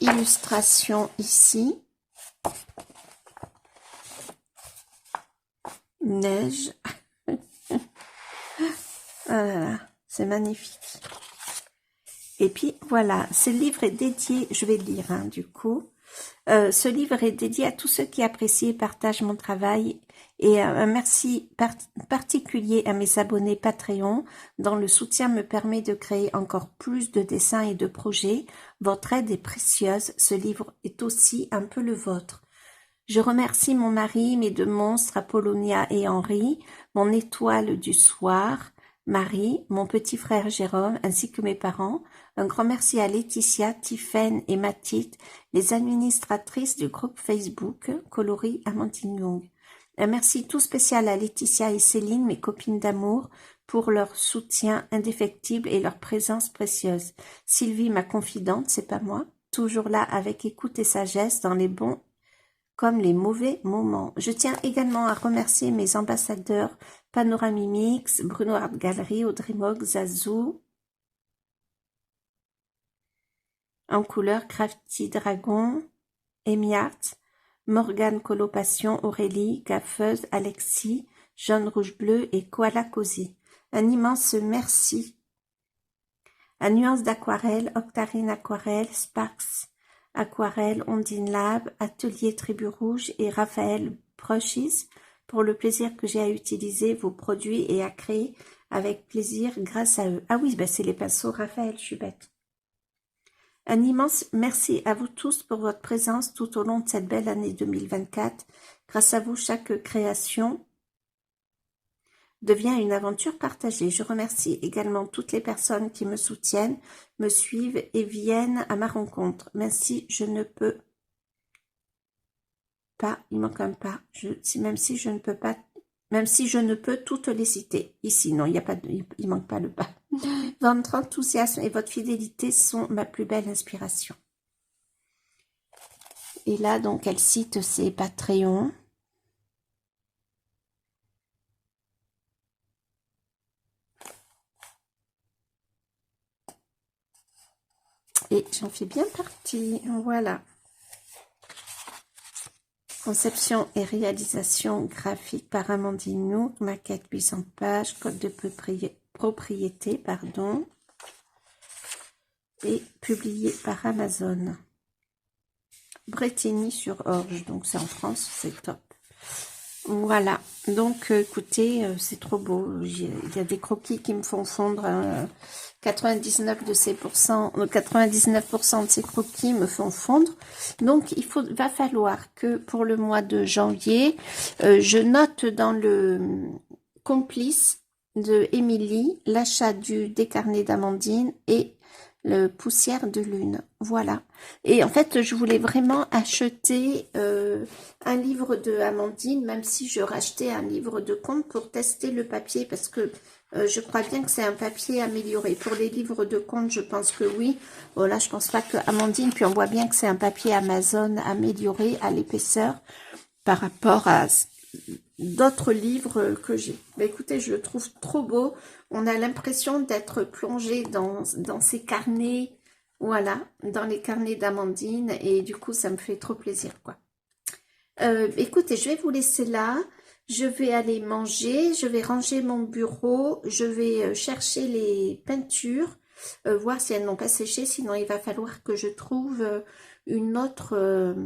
illustration ici. Neige. Voilà, c'est magnifique. Et puis voilà, ce livre est dédié, je vais le lire hein, du coup. Ce livre est dédié à tous ceux qui apprécient et partagent mon travail et un merci particulier à mes abonnés Patreon dont le soutien me permet de créer encore plus de dessins et de projets. Votre aide est précieuse, ce livre est aussi un peu le vôtre. Je remercie mon mari, mes deux monstres Apollonia et Henri, mon étoile du soir, Marie, mon petit frère Jérôme, ainsi que mes parents. Un grand merci à Laetitia, Tiffaine et Mathilde, les administratrices du groupe Facebook Coloris Amandine Young. Un merci tout spécial à Laetitia et Céline, mes copines d'amour, pour leur soutien indéfectible et leur présence précieuse. Sylvie, ma confidente, c'est pas moi, toujours là avec écoute et sagesse dans les bons comme les mauvais moments. Je tiens également à remercier mes ambassadeurs Panoramimix, Bruno Art Gallery, Audrey Mog, Zazou, en couleur Crafty Dragon, Emiart, Morgane Colopassion, Aurélie, Gaffeuse, Alexis, Jaune Rouge Bleu et Koala Cozy. Un immense merci à Nuances d'Aquarelle, Octarine Aquarelle, Sparks Aquarelle, Ondine Lab, Atelier Tribu Rouge et Raphaël Brushes pour le plaisir que j'ai à utiliser vos produits et à créer avec plaisir grâce à eux. Ah oui, ben c'est les pinceaux Raphaël, je suis bête. Un immense merci à vous tous pour votre présence tout au long de cette belle année 2024. Grâce à vous, chaque création devient une aventure partagée. Je remercie également toutes les personnes qui me soutiennent, me suivent et viennent à ma rencontre. Merci, je ne peux pas, il manque un pas, même si je ne peux pas, même si je ne peux toutes les citer. Ici, non, il y a pas de, il manque pas le pas. Votre enthousiasme et votre fidélité sont ma plus belle inspiration. Et là, donc, elle cite ses Patreons. Et j'en fais bien partie. Voilà. Conception et réalisation graphique par Amandine Nook, maquette 800 pages, code de propriété, pardon, et publié par Amazon. Bretigny-sur-Orge, donc c'est en France, c'est top. Voilà, donc écoutez, c'est trop beau. Il y a des croquis qui me font fondre. 99% de ces croquis me font fondre. Donc va falloir que pour le mois de janvier, je note dans le complice de Émilie l'achat des carnets d'Amandine et le poussière de lune. Voilà. Et en fait, je voulais vraiment acheter un livre de Amandine, même si je rachetais un livre de contes pour tester le papier, parce que je crois bien que c'est un papier amélioré. Pour les livres de contes, je pense que oui. Voilà, je pense pas que Amandine, puis on voit bien que c'est un papier Amazon amélioré à l'épaisseur par rapport à d'autres livres que j'ai. Mais écoutez, je le trouve trop beau. On a l'impression d'être plongé dans ces carnets Voilà, dans les carnets d'Amandine, et du coup, ça me fait trop plaisir, quoi. Écoutez, je vais vous laisser là. Je vais aller manger, je vais ranger mon bureau, je vais chercher les peintures, voir si elles n'ont pas séché, sinon il va falloir que je trouve une autre,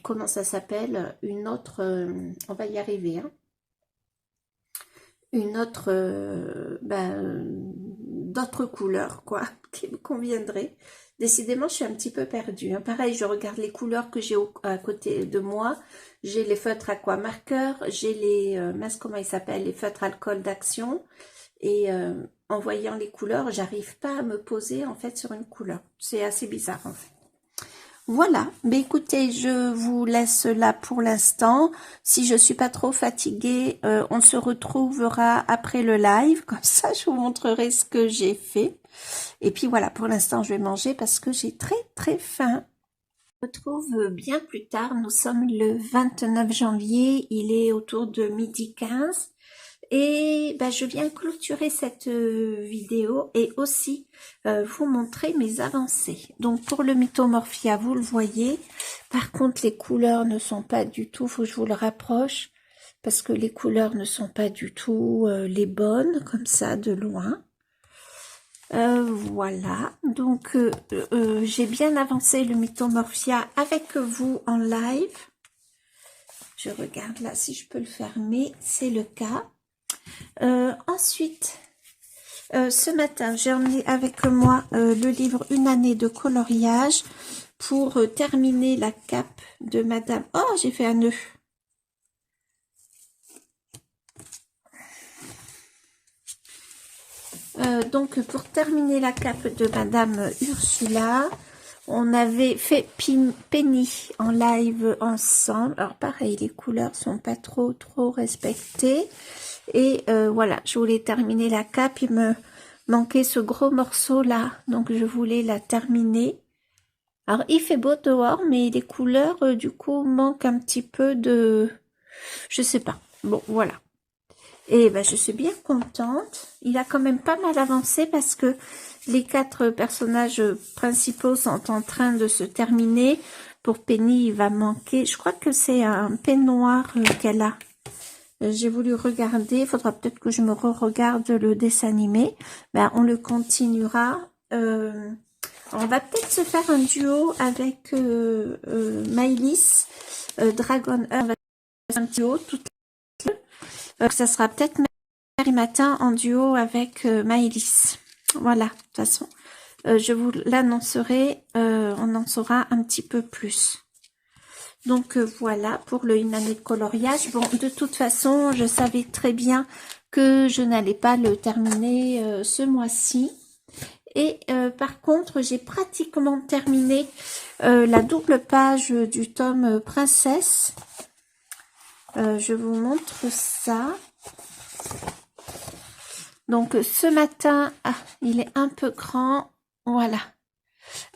comment ça s'appelle, une autre, on va y arriver, hein, une autre, d'autres couleurs, quoi, qui me conviendraient. Décidément, je suis un petit peu perdue, hein. Pareil, je regarde les couleurs que j'ai à côté de moi. J'ai les feutres aquamarqueurs, j'ai les, mince, comment ils s'appellent, les feutres alcool d'action. Et en voyant les couleurs, j'arrive pas à me poser en fait sur une couleur. C'est assez bizarre en fait. Voilà, mais écoutez, je vous laisse là pour l'instant. Si je suis pas trop fatiguée, on se retrouvera après le live. Comme ça, je vous montrerai ce que j'ai fait. Et puis voilà, pour l'instant, je vais manger parce que j'ai très très faim. On se retrouve bien plus tard. Nous sommes le 29 janvier. Il est autour de 12h15. Et ben, je viens clôturer cette vidéo et aussi vous montrer mes avancées. Donc pour le Mythomorphia, vous le voyez. Par contre, les couleurs ne sont pas du tout, faut que je vous le rapproche, parce que les couleurs ne sont pas du tout les bonnes, comme ça, de loin. Voilà, donc j'ai bien avancé le Mythomorphia avec vous en live. Je regarde là si je peux le fermer, c'est le cas. Ensuite, ce matin, j'ai emmené avec moi le livre Une année de coloriage pour terminer la cape de Madame... Oh, j'ai fait un nœud. Donc, pour terminer la cape de Madame Ursula, on avait fait Penny en live ensemble. Alors, pareil, les couleurs sont pas trop respectées. Et voilà, je voulais terminer la cape. Il me manquait ce gros morceau là, donc je voulais la terminer. Alors il fait beau dehors, mais les couleurs du coup manquent un petit peu de, je sais pas. Bon voilà. Et ben je suis bien contente. Il a quand même pas mal avancé parce que les 4 personnages principaux sont en train de se terminer. Pour Penny, il va manquer. Je crois que c'est un peignoir qu'elle a. J'ai voulu regarder, il faudra peut-être que je me re-regarde le dessin animé. Ben, on le continuera. On va peut-être se faire un duo avec Maëlys, Dragon Heart, un duo, toutes les deux. Ça sera peut-être mercredi matin en duo avec Maëlys. Voilà, de toute façon, je vous l'annoncerai, on en saura un petit peu plus. Donc voilà pour le Une année de coloriage. Bon, de toute façon, je savais très bien que je n'allais pas le terminer ce mois-ci. Et par contre, j'ai pratiquement terminé la double page du tome Princesse. Je vous montre ça. Donc ce matin, il est un peu grand. Voilà.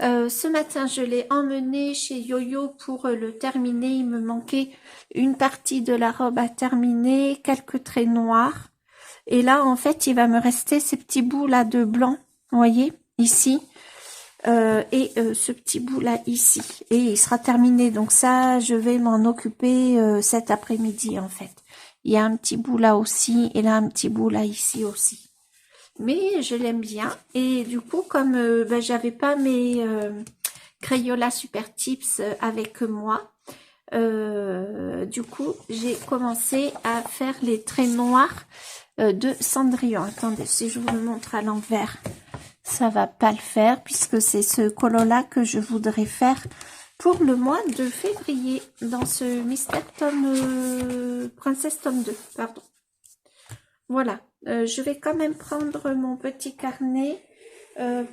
Ce matin, je l'ai emmené chez Yo-Yo pour le terminer. Il me manquait une partie de la robe à terminer, quelques traits noirs. Et là, en fait, il va me rester ces petits bouts là de blanc, vous voyez, ici. Et ce petit bout là ici. Et il sera terminé. Donc ça, je vais m'en occuper cet après-midi, en fait. Il y a un petit bout là aussi, et là un petit bout là ici aussi. Mais je l'aime bien. Et du coup, comme j'avais pas mes Crayola Super Tips avec moi, du coup, j'ai commencé à faire les traits noirs de Cendrillon. Attendez, si je vous le montre à l'envers, ça va pas le faire, puisque c'est ce colo-là que je voudrais faire pour le mois de février, dans ce Mystère tome... Princesse tome 2, pardon. Voilà, je vais quand même prendre mon petit carnet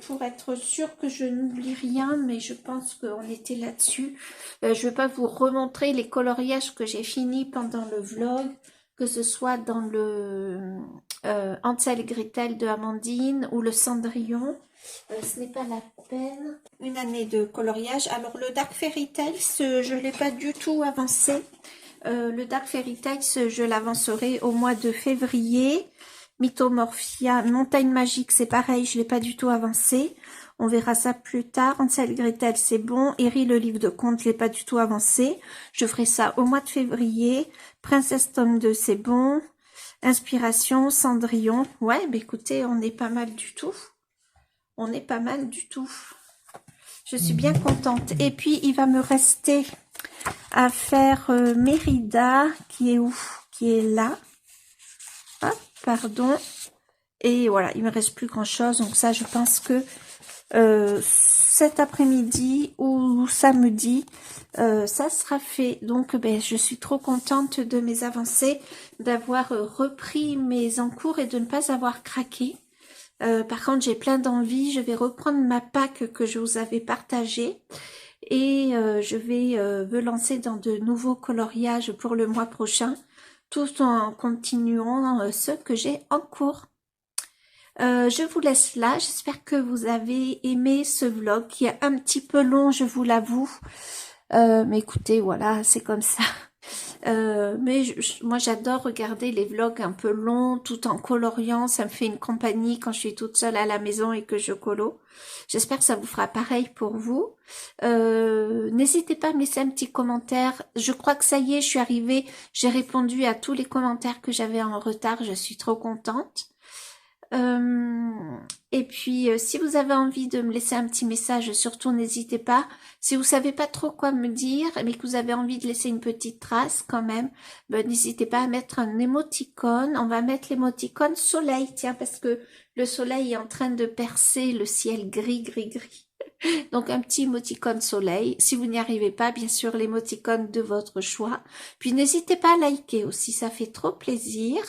pour être sûre que je n'oublie rien, mais je pense qu'on était là-dessus. Je ne vais pas vous remontrer les coloriages que j'ai finis pendant le vlog, que ce soit dans le Hansel et Gretel de Amandine ou le Cendrillon. Ce n'est pas la peine. Une année de coloriage. Alors le Dark Fairy Tales, je ne l'ai pas du tout avancé. Le Dark Fairy Tales, je l'avancerai au mois de février. Mythomorphia, Montagne Magique, c'est pareil, je l'ai pas du tout avancé. On verra ça plus tard. Hansel et Gretel, c'est bon. Eri, le livre de contes, je l'ai pas du tout avancé. Je ferai ça au mois de février. Princesse Tome 2, c'est bon. Inspiration, Cendrillon. Ouais, bah écoutez, on est pas mal du tout. On est pas mal du tout. Je suis bien contente. Et puis, il va me rester à faire Mérida, qui est où? Qui est là. Hop, pardon. Et voilà, il me reste plus grand chose. Donc ça, je pense que cet après-midi ou samedi, ça sera fait. Donc, ben, je suis trop contente de mes avancées, d'avoir repris mes encours et de ne pas avoir craqué. Par contre, j'ai plein d'envie. Je vais reprendre ma PAC que je vous avais partagée et je vais me lancer dans de nouveaux coloriages pour le mois prochain, tout en continuant ceux que j'ai en cours. Je vous laisse là. J'espère que vous avez aimé ce vlog qui est un petit peu long, je vous l'avoue. Mais écoutez, voilà, c'est comme ça. Mais moi, j'adore regarder les vlogs un peu longs, tout en coloriant. Ça me fait une compagnie quand je suis toute seule à la maison et que je colo. J'espère que ça vous fera pareil pour vous. N'hésitez pas à me laisser un petit commentaire. Je crois que ça y est, je suis arrivée. J'ai répondu à tous les commentaires que j'avais en retard. Je suis trop contente. Et puis, si vous avez envie de me laisser un petit message, surtout n'hésitez pas. Si vous savez pas trop quoi me dire, mais que vous avez envie de laisser une petite trace quand même, ben, n'hésitez pas à mettre un émoticône. On va mettre l'émoticône soleil, tiens, parce que le soleil est en train de percer le ciel gris, gris, gris. Donc un petit émoticône soleil. Si vous n'y arrivez pas, bien sûr, l'émoticône de votre choix. Puis n'hésitez pas à liker aussi, ça fait trop plaisir.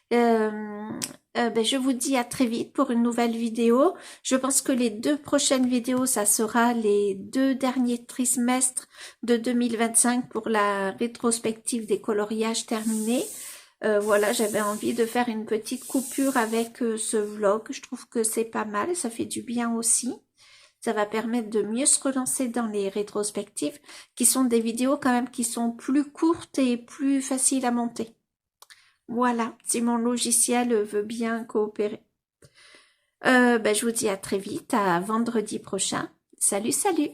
Ben, je vous dis à très vite pour une nouvelle vidéo. Je pense que les 2 prochaines vidéos, ça sera les 2 derniers trimestres de 2025 pour la rétrospective des coloriages terminés. Voilà, j'avais envie de faire une petite coupure avec ce vlog. Je trouve que c'est pas mal, ça fait du bien aussi. Ça va permettre de mieux se relancer dans les rétrospectives, qui sont des vidéos quand même qui sont plus courtes et plus faciles à monter. Voilà, si mon logiciel veut bien coopérer. Ben, je vous dis à très vite, à vendredi prochain. Salut, salut!